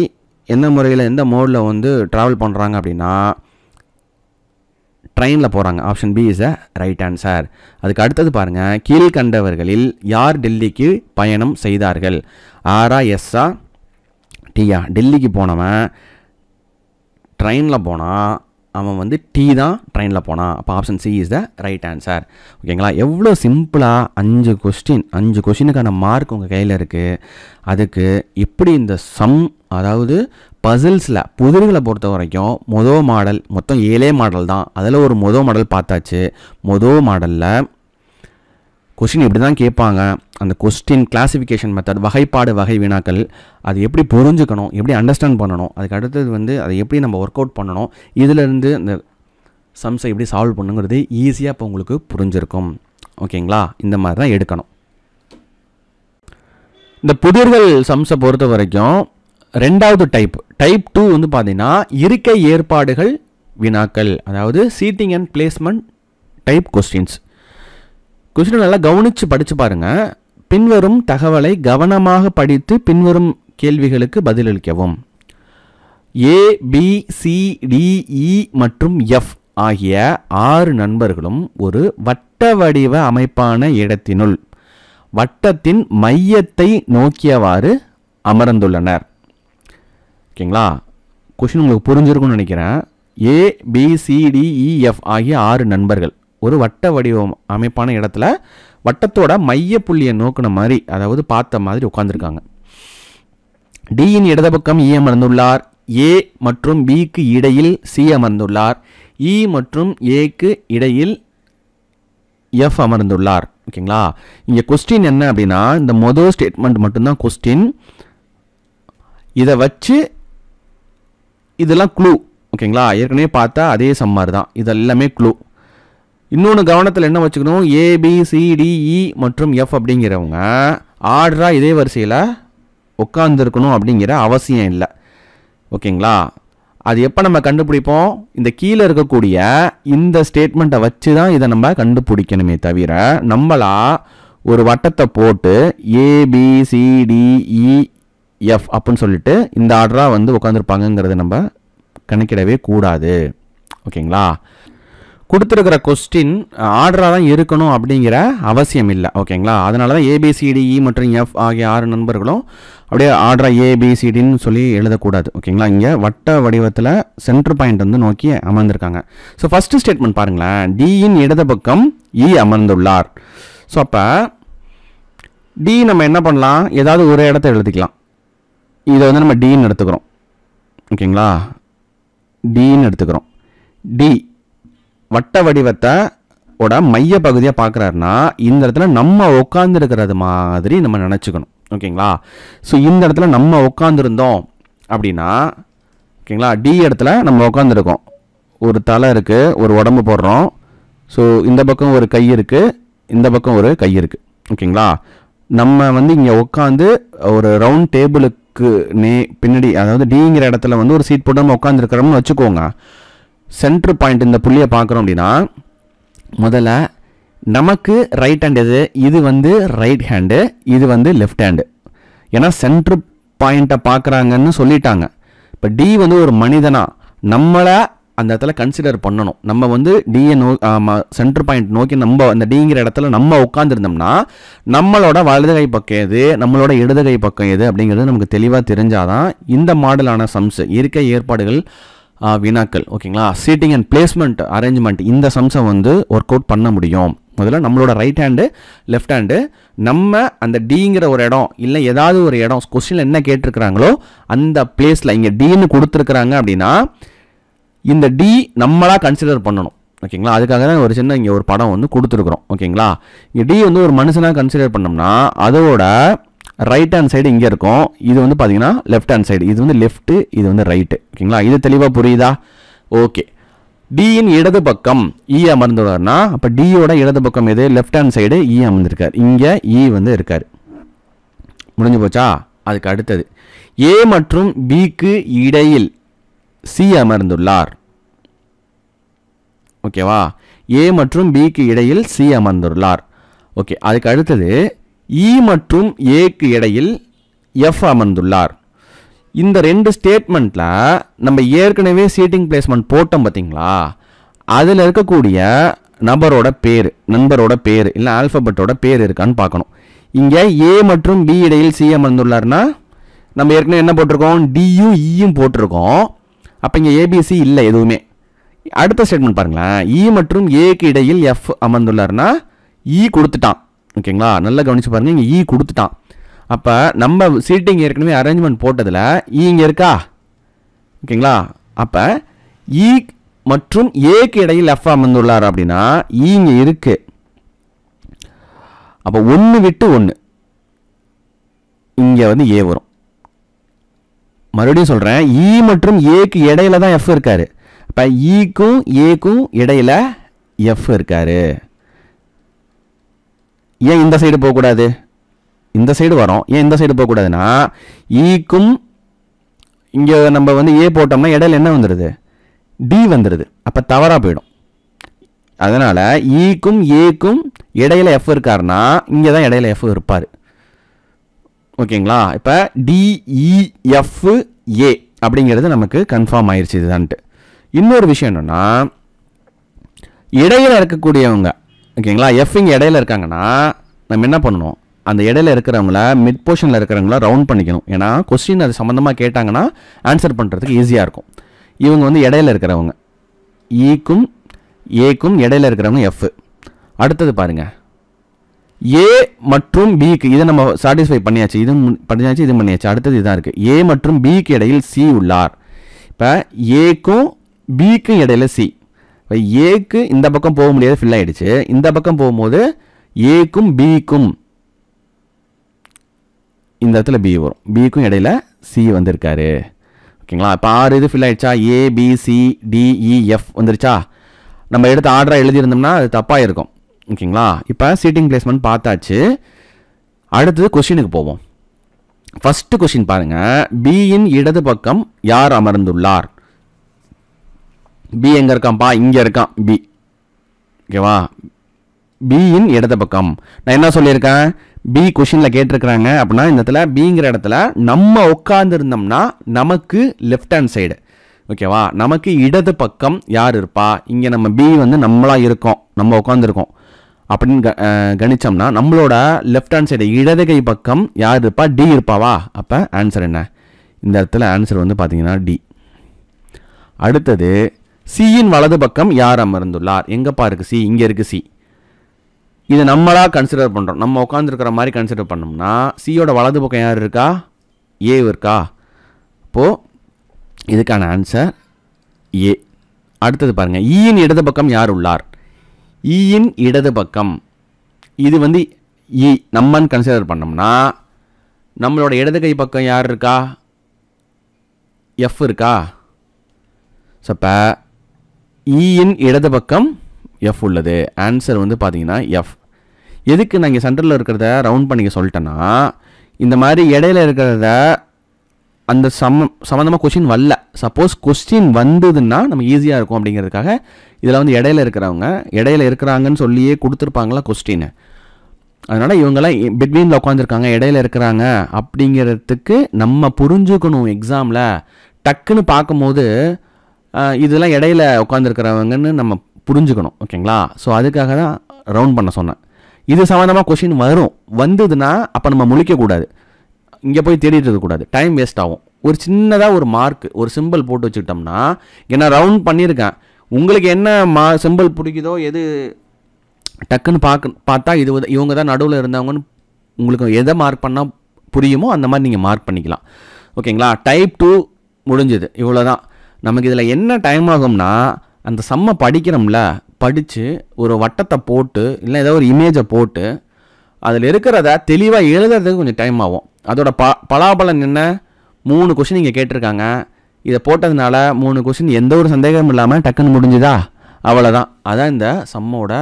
எந்த முறையில் எந்த மோடில் வந்து ட்ராவல் பண்ணுறாங்க அப்படின்னா ட்ரெயினில் போகிறாங்க. Option B is a right answer. அதுக்கு அடுத்தது பாருங்கள், கீழ்கண்டவர்களில் யார் டெல்லிக்கு பயணம் செய்தார்கள்? ஆரா எஸ்ஸா டீயா? டெல்லிக்கு போனவன் ட்ரெயினில் போனால் அவன் வந்து டீ தான் ட்ரெயினில் போனான். அப்போ option C is the right answer. ஓகேங்களா? எவ்வளோ சிம்பிளாக 5 கொஸ்டினுக்கான மார்க் உங்கள் கையில் இருக்குது. அதுக்கு எப்படி இந்த சம், அதாவது பசில்ஸில் புதிர்களை பொறுத்த வரைக்கும் மாடல் மொத்தம் 7 மாடல் தான். அதில் ஒரு மாடல் பார்த்தாச்சு. மாடலில் கொஸ்டின் இப்படி தான் கேட்பாங்க. அந்த கொஸ்டின் கிளாசிஃபிகேஷன் மெத்தட், வகைப்பாடு வகை வினாக்கள், அது எப்படி புரிஞ்சுக்கணும், எப்படி அண்டர்ஸ்டாண்ட் பண்ணணும், அதுக்கு அடுத்தது வந்து அதை எப்படி நம்ம ஒர்க் அவுட் பண்ணணும், இதிலேருந்து இந்த சம்ஸை எப்படி சால்வ் பண்ணுங்கிறது ஈஸியாக இப்போ உங்களுக்கு புரிஞ்சிருக்கும். ஓகேங்களா? இந்த மாதிரி தான் எடுக்கணும். இந்த புதிர்கள் சம்ஸை பொறுத்த வரைக்கும் 2வது டைப் 2 வந்து பார்த்தீங்கன்னா இருக்கை ஏற்பாடுகள் வினாக்கள், அதாவது seating and placement type questions. Question நல்லா கவனித்து படித்து பாருங்கள். பின்வரும் தகவலை கவனமாக படித்து பின்வரும் கேள்விகளுக்கு பதிலளிக்கவும். ஏ, பி, சி, டி, இ மற்றும் எஃப் ஆகிய 6 நண்பர்களும் ஒரு வட்ட வடிவ அமைப்பான இடத்தினுள் வட்டத்தின் மையத்தை நோக்கியவாறு அமர்ந்துள்ளனர். ஓகேங்களா? கொஸ்டின் உங்களுக்கு புரிஞ்சிருக்கும்னு நினைக்கிறேன். ஏ, பி, சி, டி, இ, எஃப் ஆகிய 6 நண்பர்கள் ஒரு வட்ட வடிவம் அமைப்பான இடத்துல வட்டத்தோட மைய புள்ளியை நோக்கின மாதிரி, அதாவது பார்த்த மாதிரி உட்காந்துருக்காங்க. டியின் இடது பக்கம் இ அமர்ந்துள்ளார். ஏ மற்றும் பிக்கு இடையில் சி அமர்ந்துள்ளார். இ மற்றும் ஏக்கு இடையில் எஃப் அமர்ந்துள்ளார். ஓகேங்களா? இங்கே கொஸ்டின் என்ன அப்படின்னா, இந்த மொதல் ஸ்டேட்மெண்ட் மட்டும்தான் கொஸ்டின். இதை வச்சு இதெல்லாம் க்ளூ. ஓகேங்களா? ஏற்கனவே பார்த்தா அதே சம்மார் தான், இதெல்லாமே க்ளூ. இன்னொன்று கவனத்தில் என்ன வச்சுக்கணும், ஏ, பி, சி, டி, இ மற்றும் எஃப் அப்படிங்கிறவங்க ஆர்டராக இதே வரிசையில் உட்காந்துருக்கணும் அப்படிங்கிற அவசியம் இல்லை. ஓகேங்களா? அது எப்போ நம்ம கண்டுபிடிப்போம், இந்த கீழே இருக்கக்கூடிய இந்த ஸ்டேட்மெண்ட்டை வச்சு தான் இதை நம்ம கண்டுபிடிக்கணுமே தவிர, நம்மளா ஒரு வட்டத்தை போட்டு ஏ, பி, சி, டி, இ, எஃப் அப்படின்னு சொல்லிட்டு இந்த ஆர்டராக வந்து உட்காந்துருப்பாங்கங்கிறத நம்ம கணக்கிடவே கூடாது. ஓகேங்களா? கொடுத்துருக்கிற கொஸ்டின் ஆர்டராக தான் இருக்கணும் அப்படிங்கிற அவசியம் இல்லை. ஓகேங்களா? அதனால தான் ஏபிசிடிஇ மற்றும் எஃப் ஆகிய 6 நண்பர்களும் அப்படியே ஆர்டராக ஏபிசிடின்னு சொல்லி எழுதக்கூடாது. ஓகேங்களா? இங்கே வட்ட வடிவத்தில் சென்டர் பாயிண்ட் வந்து நோக்கி அமர்ந்திருக்காங்க. ஸோ ஃபஸ்ட்டு ஸ்டேட்மெண்ட் பாருங்களேன், டியின் இடது பக்கம் இ அமர்ந்துள்ளார். ஸோ அப்போ டி நம்ம என்ன பண்ணலாம், ஏதாவது ஒரு இடத்த எழுதிக்கலாம். இதை வந்து நம்ம டின்னு எடுத்துக்கிறோம். ஓகேங்களா? டின்னு எடுத்துக்கிறோம். டி வட்ட வடிவத்தை மைய பகுதியாக பார்க்குறாருன்னா இந்த இடத்துல நம்ம உட்காந்துருக்கிறது மாதிரி நம்ம நினச்சிக்கணும். ஓகேங்களா? ஸோ இந்த இடத்துல நம்ம உட்காந்துருந்தோம் அப்படின்னா, ஓகேங்களா, டி இடத்துல நம்ம உட்காந்துருக்கோம். ஒரு தலை இருக்குது, ஒரு உடம்பு போடுறோம். ஸோ இந்த பக்கம் ஒரு கை இருக்குது, இந்த பக்கம் ஒரு கை இருக்குது. ஓகேங்களா? நம்ம வந்து இங்கே உட்காந்து ஒரு ரவுண்ட் டேபிளுக்கு பின்னாடி, அதாவது டிங்கிற இடத்துல வந்து ஒரு சீட் போட்டு நம்ம உட்காந்துருக்கிறோம்னு வச்சுக்கோங்க. சென்ட்ரு பாயிண்ட் இந்த புள்ளியை பார்க்குறோம் அப்படின்னா, முதல்ல நமக்கு ரைட் ஹேண்ட் எது, இது வந்து ரைட் ஹேண்டு, இது வந்து லெஃப்ட் ஹேண்டு. ஏன்னா சென்ட்ரு பாயிண்ட்டை பார்க்குறாங்கன்னு சொல்லிட்டாங்க. இப்போ டி வந்து ஒரு மனிதனா நம்மளை அந்த இடத்துல கன்சிடர் பண்ணணும். நம்ம வந்து டியை சென்ட்ரு பாயிண்ட் நோக்கி நம்ம அந்த டிங்கிற இடத்துல நம்ம உட்காந்துருந்தோம்னா நம்மளோட வலது கை பக்கம் எது, நம்மளோட இடது கை பக்கம் எது அப்படிங்கிறது நமக்கு தெளிவாக தெரிஞ்சாதான் இந்த மாடலான சம்ஸ், இருக்கை ஏற்பாடுகள் வினாக்கள், ஓகேங்களா, சீட்டிங் அண்ட் பிளேஸ்மெண்ட் அரேஞ்ச்மெண்ட், இந்த சம்ஸை வந்து ஒர்க் அவுட் பண்ண முடியும். முதல்ல நம்மளோட ரைட் ஹேண்டு லெஃப்ட் ஹேண்டு நம்ம அந்த டிங்கிற ஒரு இடம் இல்லை ஏதாவது ஒரு இடம் கொஸ்டினில் என்ன கேட்டிருக்கிறாங்களோ அந்த பிளேஸில் இங்கே டின்னு கொடுத்துருக்குறாங்க அப்படின்னா இந்த டி நம்மளாக கன்சிடர் பண்ணணும். ஓகேங்களா? அதுக்காக தான் ஒரு சின்ன இங்கே ஒரு படம் வந்து கொடுத்துருக்குறோம். ஓகேங்களா? இங்கே டி வந்து ஒரு மனுஷனாக கன்சிடர் பண்ணோம்னா அதோட ரைட் ஹேண்ட் சைடு இங்கே இருக்கும், இது வந்து பார்த்தீங்கன்னா லெஃப்ட் ஹேண்ட் சைடு, இது வந்து லெஃப்ட்டு, இது வந்து ரைட்டு. ஓகேங்களா? இது தெளிவாக புரியுதா? ஓகே. டியின் இடது பக்கம் இ அமர்ந்துள்ளார்னா அப்போ டியோட இடது பக்கம் எது, லெஃப்ட் ஹேண்ட் சைடு இ அமர்ந்திருக்கார். இங்கே இ வந்து இருக்கார். முடிஞ்சு போச்சா? அதுக்கு அடுத்தது ஏ மற்றும் பிக்கு இடையில் சி அமர்ந்துள்ளார். ஓகேவா? ஏ மற்றும் பிக்கு இடையில் சி அமர்ந்துள்ளார். ஓகே. அதுக்கு அடுத்தது இ மற்றும் ஏக்கு இடையில் எஃப் அமர்ந்துள்ளார். இந்த ரெண்டு ஸ்டேட்மெண்ட்டில் நம்ம ஏற்கனவே சீட்டிங் பிளேஸ்மெண்ட் போட்டோம் பார்த்தீங்களா, அதில் இருக்கக்கூடிய நபரோட பேர், நண்பரோட பேர் இல்லை ஆல்ஃபபெட்டோட பேர் இருக்கான்னு பார்க்கணும். இங்கே ஏ மற்றும் பி இடையில் சி அமர்ந்துள்ளார்னா நம்ம ஏற்கனவே என்ன போட்டிருக்கோம், டியும் இயும் போட்டிருக்கோம். அப்போ இங்கே ஏபிசி இல்லை எதுவுமே. அடுத்த ஸ்டேட்மெண்ட் பாருங்களேன், இ மற்றும் ஏக்கு இடையில் எஃப் அமர்ந்துள்ளார்னா இ கொடுத்துட்டான். ஓகேங்களா, நல்லா கவனிச்சு பாருங்கள், இங்கே இ கொடுத்துட்டான். அப்போ நம்ம சீட்டிங் ஏற்கனவே அரேஞ்ச்மெண்ட் போட்டதில் இ இங்கே இருக்கா. ஓகேங்களா, அப்போ இ மற்றும் ஏக்கு இடையில் எஃப் அமர்ந்துள்ளார் அப்படின்னா இ இங்கே இருக்கு. அப்போ 1 விட்டு 1 இங்கே வந்து ஏ வரும். மறுபடியும் சொல்கிறேன், இ மற்றும் ஏக்கு இடையில தான் எஃப் இருக்காரு. அப்போ ஈக்கும் ஏக்கும் இடையில எஃப் இருக்காரு. ஏன் இந்த சைடு போகக்கூடாது, இந்த சைடு வரோம், ஏன் இந்த சைடு போகக்கூடாதுன்னா ஈக்கும் இங்கே நம்ம வந்து ஏ போட்டோம்னா இடையில என்ன வந்துடுது, டி வந்துடுது. அப்போ தவறாக போயிடும். அதனால் ஈக்கும் ஏக்கும் இடையில எஃப் இருக்காருன்னா இங்கே தான் இடையில எஃப் இருப்பார். ஓகேங்களா, இப்போ டிஇஎஃப் ஏ அப்படிங்கிறது நமக்கு கன்ஃபார்ம் ஆயிடுச்சு இதுதான்ட்டு. இன்னொரு விஷயம் என்னென்னா, இடையில இருக்கக்கூடியவங்க, ஓகேங்களா, எஃப் இங்கே இடையில இருக்காங்கன்னா நம்ம என்ன பண்ணணும், அந்த இடையில இருக்கிறவங்கள மிட் போர்ஷனில் இருக்கிறவங்கள ரவுண்ட் பண்ணிக்கணும். ஏன்னா கொஸ்டின் அது சம்மந்தமாக கேட்டாங்கன்னா ஆன்சர் பண்ணுறதுக்கு ஈஸியாக இருக்கும். இவங்க வந்து இடையில இருக்கிறவங்க, ஈக்கும் ஏக்கும் இடையில இருக்கிறவங்க எஃப். அடுத்தது பாருங்கள், ஏ மற்றும் பிக்கு இதை நம்ம சாட்டிஸ்ஃபை பண்ணியாச்சு, இது பண்ணியாச்சு, இது பண்ணியாச்சு. அடுத்தது இதுதான் இருக்குது, ஏ மற்றும் பிக்கு இடையில் சி உள்ளார். இப்போ ஏக்கும் பிக்கும் இடையில சி. இப்போ ஏக்கு இந்த பக்கம் போக முடியாது, ஃபில் ஆகிடுச்சு. இந்த பக்கம் போகும்போது ஏக்கும் பிக்கும் இந்த இடத்துல பி வரும், பிக்கும் இடையில சி வந்திருக்காரு. ஓகேங்களா, இப்போ 6 இது ஃபில் ஆகிடுச்சா, ஏ பி சி டிஇஎஃப் வந்துருச்சா. நம்ம எடுத்து ஆர்டராக எழுதியிருந்தோம்னா அது தப்பாக இருக்கும். ஓகேங்களா, இப்போ சீட்டிங் பிளேஸ்மெண்ட் பார்த்தாச்சு. அடுத்தது கொஸ்டினுக்கு போவோம். ஃபஸ்ட்டு கொஸ்டின் பாருங்கள், பியின் இடது பக்கம் யார் அமர்ந்துள்ளார். பி எங்கே இருக்கான்ப்பா, இங்கே இருக்கான் பி. ஓகேவா, பியின் இடது பக்கம். நான் என்ன சொல்லியிருக்கேன், பி கொஷினில் கேட்டிருக்கிறாங்க அப்படின்னா இந்த இடத்துல பிங்கிற இடத்துல நம்ம உட்காந்துருந்தோம்னா நமக்கு லெஃப்ட் ஹேண்ட் சைடு. ஓகேவா, நமக்கு இடது பக்கம் யார் இருப்பா, இங்கே நம்ம பி வந்து நம்மளாக இருக்கோம், நம்ம உட்காந்துருக்கோம் அப்படின்னு கணிச்சோம்னா நம்மளோட லெஃப்ட் ஹேண்ட் சைடு இடது கை பக்கம் யார் இருப்பா, டி இருப்பாவா. அப்போ ஆன்சர் என்ன, இந்த இடத்துல ஆன்சர் வந்து பார்த்தீங்கன்னா டி. அடுத்தது சியின் வலது பக்கம் யார் அமர்ந்துள்ளார். எங்கப்பா இருக்குது சி, இங்கே இருக்குது சி. இதை நம்மளாக கன்சிடர் பண்ணுறோம், நம்ம உட்காந்துருக்கிற மாதிரி கன்சிடர் பண்ணோம்னா சியோட வலது பக்கம் யார் இருக்கா, ஏ இருக்கா. அப்போது இதுக்கான ஆன்சர் ஏ. அடுத்தது பாருங்கள், ஈயின் இடது பக்கம் யார் உள்ளார். ஈயின் இடது பக்கம் இது வந்து இ நம்மன்னு கன்சிடர் பண்ணோம்னா நம்மளோட இடது கை பக்கம் யார் இருக்கா, எஃப் இருக்கா. ஸோ இப்போ ஈயின் இடது பக்கம் எஃப் உள்ளது. ஆன்சர் வந்து பார்த்தீங்கன்னா எஃப். எதுக்கு நான் இங்கே சென்டரில் இருக்கிறத ரவுண்ட் பண்ணிக்க சொல்லிட்டேன்னா, இந்த மாதிரி இடையில இருக்கிறத அந்த சம்மந்தமாக கொஸ்டின் வரல, சப்போஸ் கொஸ்டின் வந்ததுன்னா நம்ம ஈஸியாக இருக்கும் அப்படிங்கிறதுக்காக இதில் வந்து இடையில இருக்கிறவங்க இடையில இருக்கிறாங்கன்னு சொல்லியே கொடுத்துருப்பாங்களா கொஸ்டின். அதனால் இவங்கெல்லாம் பிட்வீனில் உட்காந்துருக்காங்க, இடையில இருக்கிறாங்க அப்படிங்கிறதுக்கு நம்ம புரிஞ்சுக்கணும். எக்ஸாமில் டக்குன்னு பார்க்கும்போது இதெல்லாம் இடையில உட்காந்துருக்கிறவங்கன்னு நம்ம புரிஞ்சுக்கணும். ஓகேங்களா, ஸோ அதுக்காக தான் ரவுண்ட் பண்ண சொன்னேன். இது சம்மந்தமாக கொஸ்டின் வரும், வந்ததுன்னா அப்போ நம்ம முழிக்கக்கூடாது, இங்கே போய் தேடிட்டு இருக்கக்கூடாது, டைம் வேஸ்ட் ஆகும். ஒரு சின்னதாக ஒரு மார்க் ஒரு சிம்பிள் போட்டு வச்சுக்கிட்டோம்னா, ஏன்னா ரவுண்ட் பண்ணியிருக்கேன், உங்களுக்கு என்ன சிம்பிள் பிடிக்குதோ எது டக்குன்னு பார்த்தா இது இவங்க தான் நடுவில் இருந்தவங்கன்னு உங்களுக்கு எதை மார்க் பண்ணால் புரியுமோ அந்த மாதிரி நீங்கள் மார்க் பண்ணிக்கலாம். ஓகேங்களா, டைப் 2 முடிஞ்சுது, இவ்வளோ தான். நமக்கு இதில் என்ன டைம் ஆகும்னா, அந்த சம்மை படிக்கிறோம்ல, படித்து ஒரு வட்டத்தை போட்டு இல்லை ஏதோ ஒரு இமேஜை போட்டு அதில் இருக்கிறத தெளிவாக எழுதுறதுக்கு கொஞ்சம் டைம் ஆகும். அதோட பலாபலன் என்ன, 3 கொஸ்டின் இங்கே கேட்டிருக்காங்க, இதை போட்டதுனால 3 கொஸ்டின் எந்த ஒரு சந்தேகமும் இல்லாமல் டக்குன்னு முடிஞ்சுதா, அவ்வளோதான். அதான் இந்த சம்மோட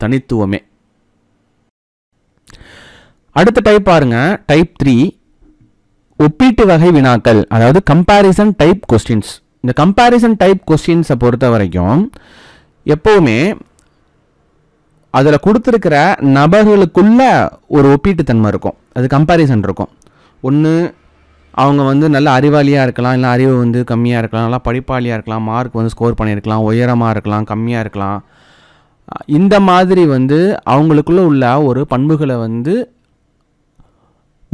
தனித்துவமே. அடுத்த டைப் பாருங்க, டைப் 3 ஒப்பீட்டு வகை வினாக்கள், அதாவது கம்பேரிசன் டைப் கொஸ்டின்ஸ். இந்த கம்பேரிசன் டைப் கொஸ்டின்ஸை பொறுத்த வரைக்கும் எப்போவுமே அதில் கொடுத்துருக்கிற நபர்களுக்குள்ள ஒரு ஒப்பீட்டுத்தன்மை இருக்கும், அது கம்பேரிசன் இருக்கும். ஒன்று அவங்க வந்து நல்ல அறிவாளியாக இருக்கலாம், இல்லை அறிவு வந்து கம்மியாக இருக்கலாம், நல்லா படிப்பாளியாக இருக்கலாம், மார்க் வந்து ஸ்கோர் பண்ணியிருக்கலாம், உயரமாக இருக்கலாம், கம்மியாக இருக்கலாம். இந்த மாதிரி வந்து அவங்களுக்குள்ள உள்ள ஒரு பண்புகளை வந்து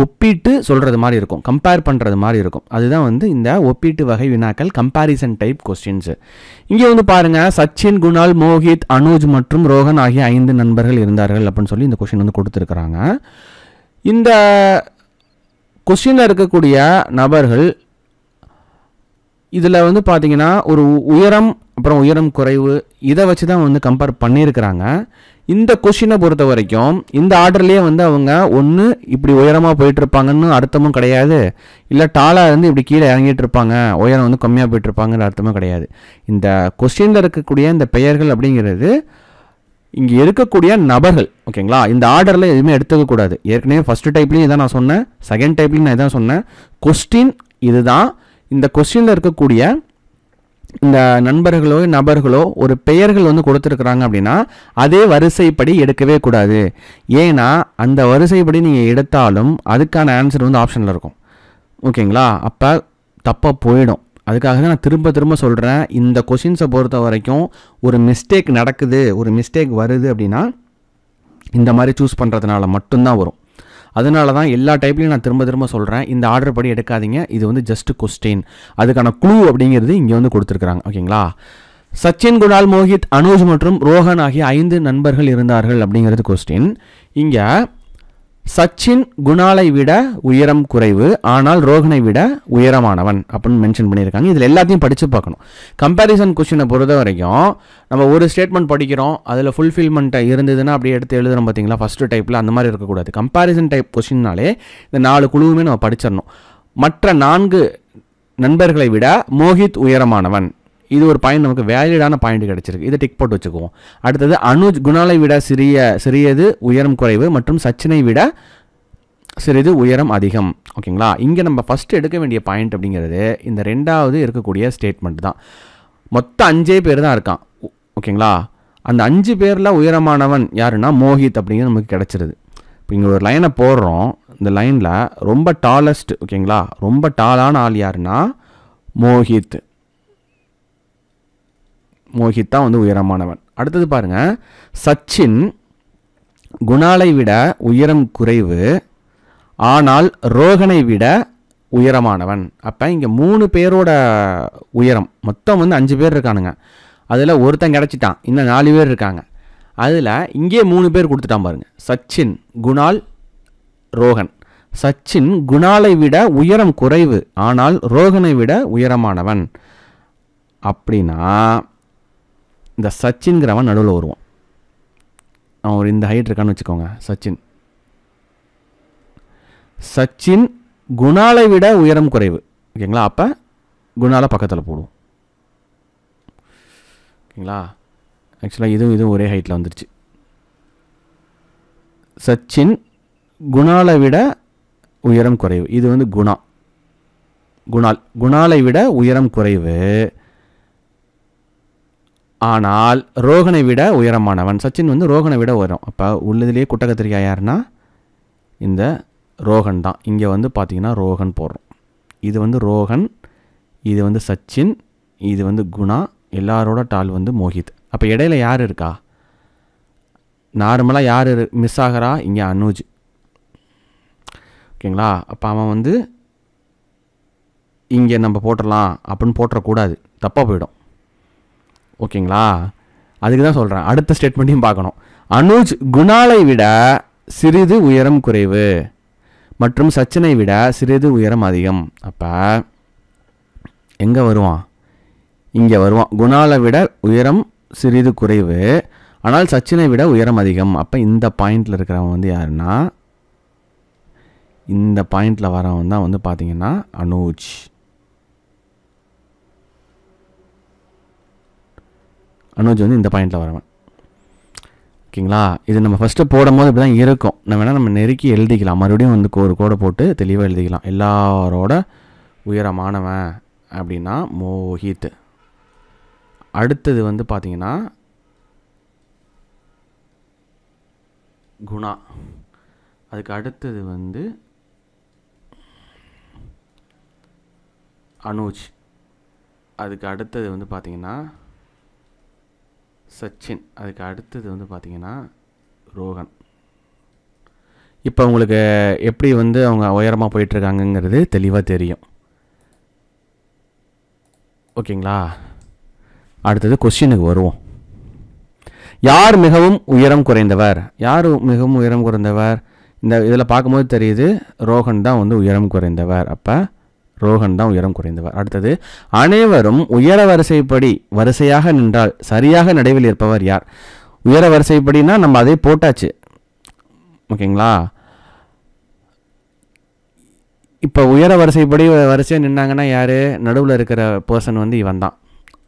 ஒப்பிட்டு சொல்கிறது மாதிரி இருக்கும், கம்பேர் பண்ணுறது மாதிரி இருக்கும். அதுதான் வந்து இந்த ஒப்பீட்டு வகை வினாக்கள், கம்பேரிசன் டைப் கொஸ்டின்ஸு. இங்கே வந்து பாருங்கள், சச்சின், குணால், மோஹித், அனுஜ் மற்றும் ரோஹன் ஆகிய 5 நண்பர்கள் இருந்தார்கள் அப்படின்னு சொல்லி இந்த கொஸ்டின் வந்து கொடுத்துருக்குறாங்க. இந்த கொஸ்டினில் இருக்கக்கூடிய நபர்கள் இதில் வந்து பார்த்தீங்கன்னா ஒரு உயரம், அப்புறம் உயரம் குறைவு, இதை வச்சு தான் வந்து கம்பேர் பண்ணியிருக்கிறாங்க. இந்த கொஸ்டினை பொறுத்த வரைக்கும் இந்த ஆர்டர்லேயே வந்து அவங்க ஒன்று இப்படி உயரமாக போயிட்டுருப்பாங்கன்னு அர்த்தமும் கிடையாது, இல்லை டாலாக இருந்து இப்படி கீழே இறங்கிட்டு இருப்பாங்க, உயரம் வந்து கம்மியாக போயிட்டுருப்பாங்கன்ற அர்த்தமும் கிடையாது. இந்த கொஸ்டினில் இருக்கக்கூடிய இந்த பெயர்கள் அப்படிங்கிறது இங்கே இருக்கக்கூடிய நபர்கள், ஓகேங்களா? இந்த ஆர்டரில் எதுவுமே எடுத்துக்கக்கூடாது. ஏற்கனவே ஃபஸ்ட்டு டைப்லேயும் இதான் நான் சொன்னேன், செகண்ட் டைப்லேயும் நான் இதான் சொன்னேன். கொஸ்டின் இதுதான். இந்த கொஸ்டினில் இருக்கக்கூடிய இந்த நண்பர்களோ நபர்களோ ஒரு பெயர்கள் வந்து கொடுத்துருக்குறாங்க அப்படின்னா அதே வரிசைப்படி எடுக்கவே கூடாது. ஏன்னா அந்த வரிசைப்படி நீங்கள் எடுத்தாலும் அதுக்கான ஆன்சர் வந்து ஆப்ஷனில் இருக்கும், ஓகேங்களா? அப்போ தப்பாக போயிடும். அதுக்காக தான் நான் திரும்ப திரும்ப சொல்கிறேன், இந்த கொஷின்ஸை பொறுத்த வரைக்கும் ஒரு மிஸ்டேக் நடக்குது, ஒரு மிஸ்டேக் வருது அப்படின்னா இந்த மாதிரி சூஸ் பண்ணுறதுனால மட்டும்தான் வரும். அதனால தான் எல்லா டைப்லையும் நான் திரும்ப திரும்ப சொல்கிறேன், இந்த ஆர்டர் படி எடுக்காதீங்க, இது வந்து ஜஸ்ட் கொஸ்டின். அதுக்கான க்ளூ அப்படிங்கிறது இங்கே வந்து கொடுத்துருக்குறாங்க, ஓகேங்களா? சச்சின், குணால், மோஹித், அனுஜ் மற்றும் ரோஹன் ஆகிய 5 நண்பர்கள் இருந்தார்கள் அப்படிங்கிறது கொஸ்டின். இங்கே சச்சின் குணாலை விட உயரம் குறைவு, ஆனால் ரோஹனை விட உயரமானவன் அப்படின்னு மென்ஷன் பண்ணியிருக்காங்க. இதில் எல்லாத்தையும் படித்து பார்க்கணும். கம்பேரிசன் கொஸ்டினை பொறுத்த வரைக்கும் நம்ம ஒரு ஸ்டேட்மெண்ட் படிக்கிறோம், அதில் ஃபுல்ஃபில்மெண்ட்டை இருந்ததுன்னா அப்படியே எடுத்து எழுதுகிறோம், பார்த்தீங்களா? ஃபஸ்ட்டு டைப்பில் அந்த மாதிரி இருக்கக்கூடாது. கம்பேரிசன் டைப் கொஸ்டின்னாலே இந்த 4 குழுவுமே நம்ம படிச்சிடணும். மற்ற 4 நண்பர்களை விட மோஹித் உயரமானவன், இது ஒரு பாயிண்ட், நமக்கு வேலிடான பாயிண்ட் கிடச்சிருக்கு, இதை டிக் போட்டு வச்சுக்குவோம். அடுத்தது அனுஜ் குணாலை விட சிறியது உயரம் குறைவு மற்றும் சச்சினை விட சிறிது உயரம் அதிகம், ஓகேங்களா? இங்கே நம்ம ஃபஸ்ட்டு எடுக்க வேண்டிய பாயிண்ட் அப்படிங்கிறது இந்த 2வது இருக்கக்கூடிய ஸ்டேட்மெண்ட் தான். மொத்தம் 5 பேர் தான் இருக்கான், ஓகேங்களா? அந்த 5 பேரில் உயரமானவன் யாருன்னா மோஹித் அப்படிங்கிறது நமக்கு கிடச்சிருது. இப்போ இங்கே ஒரு லைனை போடுறோம், இந்த லைனில் ரொம்ப டாலஸ்ட், ஓகேங்களா, ரொம்ப டாலான ஆள் யாருன்னா மோஹித். மோஹித் தான் வந்து உயரமானவன். அடுத்தது பாருங்கள், சச்சின் குணாலை விட உயரம் குறைவு, ஆனால் ரோஹனை விட உயரமானவன். அப்போ இங்கே 3 பேரோட உயரம், மொத்தம் வந்து 5 பேர் இருக்கானுங்க, அதில் ஒருத்தன் கிடச்சிட்டான், இன்னும் 4 பேர் இருக்காங்க. அதில் இங்கே 3 பேர் கொடுத்துட்டான் பாருங்கள், சச்சின், குணால், ரோஹன். சச்சின் குணாலை விட உயரம் குறைவு, ஆனால் ரோஹனை விட உயரமானவன். அப்படின்னா இந்த சச்சின்கிறவன் நடுவில் வருவான். அவன் ஒரு இந்த ஹைட் இருக்கான்னு வச்சுக்கோங்க, சச்சின் குணாலை விட உயரம் குறைவு, ஓகேங்களா? அப்போ குணாலை பக்கத்தில் போடுவோம், ஓகேங்களா? ஆக்சுவலாக இதுவும் ஒரே ஹைட்டில் வந்துருச்சு. சச்சின் குணாலை விட உயரம் குறைவு, இது வந்து குணாலை விட உயரம் குறைவு, ஆனால் ரோஹனை விட உயரமானவன். சச்சின் வந்து ரோஹனை விட உயரம். அப்போ உள்ளதுலேயே குட்டகத்திரிக்கா யாருன்னா இந்த ரோஹன் தான். இங்கே வந்து பார்த்தீங்கன்னா ரோஹன் போடுறோம், இது வந்து ரோஹன், இது வந்து சச்சின், இது வந்து குணா, எல்லாரோட டால் வந்து மோஹித். அப்போ இடையில யார் இருக்கா? நார்மலாக யார் மிஸ் ஆகிறா? இங்கே அனுஜ், ஓகேங்களா? அப்போ அவன் வந்து இங்கே நம்ம போட்டுடலாம் அப்படின்னு போட்டுறக்கூடாது, தப்பாக போயிடும், ஓகேங்களா? அதுக்கு தான் சொல்கிறேன், அடுத்த ஸ்டேட்மெண்ட்டையும் பார்க்கணும். அனுஜ் குணாலை விட சிறிது உயரம் குறைவு மற்றும் சச்சினை விட சிறிது உயரம் அதிகம். அப்போ எங்கே வருவான்? இங்கே வருவான். குணாலை விட உயரம் சிறிது குறைவு, ஆனால் சச்சினை விட உயரம் அதிகம். அப்போ இந்த பாயிண்டில் இருக்கிறவன் வந்து யாருன்னா, இந்த பாயிண்டில் வரவன் தான் வந்து பார்த்தீங்கன்னா அனுஜ். அனுஜ் வந்து இந்த பாயிண்டில் வரவன், ஓகேங்களா? இது நம்ம ஃபஸ்ட்டு போடும் போது இப்படி தான் இருக்கும். நம்ம நெருக்கி எழுதிக்கலாம், மறுபடியும் வந்து ஒரு கோடை போட்டு தெளிவாக எழுதிக்கலாம். எல்லாரோட உயரமானவன் அப்படின்னா மோஹித். அடுத்தது வந்து பார்த்தீங்கன்னா குணா, அதுக்கு அடுத்தது வந்து அனுஜ். அதுக்கு அடுத்தது வந்து பார்த்திங்கன்னா சச்சின். அதுக்கு அடுத்தது வந்து பார்த்திங்கன்னா ரோஹன். இப்போ உங்களுக்கு எப்படி வந்து அவங்க உயரமாக போயிட்டுருக்காங்கங்கிறது தெளிவாக தெரியும். ஓகேங்களா? அடுத்தது கொஸ்டினுக்கு வருவோம். யார் மிகவும் உயரம் குறைந்தவர்? யார் மிகவும் உயரம் குறைந்தவர்? இந்த இதில் பார்க்கும்போது தெரியுது ரோஹன் தான் வந்து உயரம் குறைந்தவர். அப்போ ரோஹன் தான் உயரம் குறைந்தவர். அடுத்தது, அனைவரும் உயர வரிசைப்படி வரிசையாக நின்றால் சரியாக நடுவில் இருப்பவர் யார்? உயர வரிசைப்படினா நம்ம அதை போட்டாச்சு. ஓகேங்களா? இப்போ உயர வரிசைப்படி வரிசையாக நின்னாங்கன்னா யார்? நடுவில் இருக்கிற பர்சன் வந்து இவன் தான்,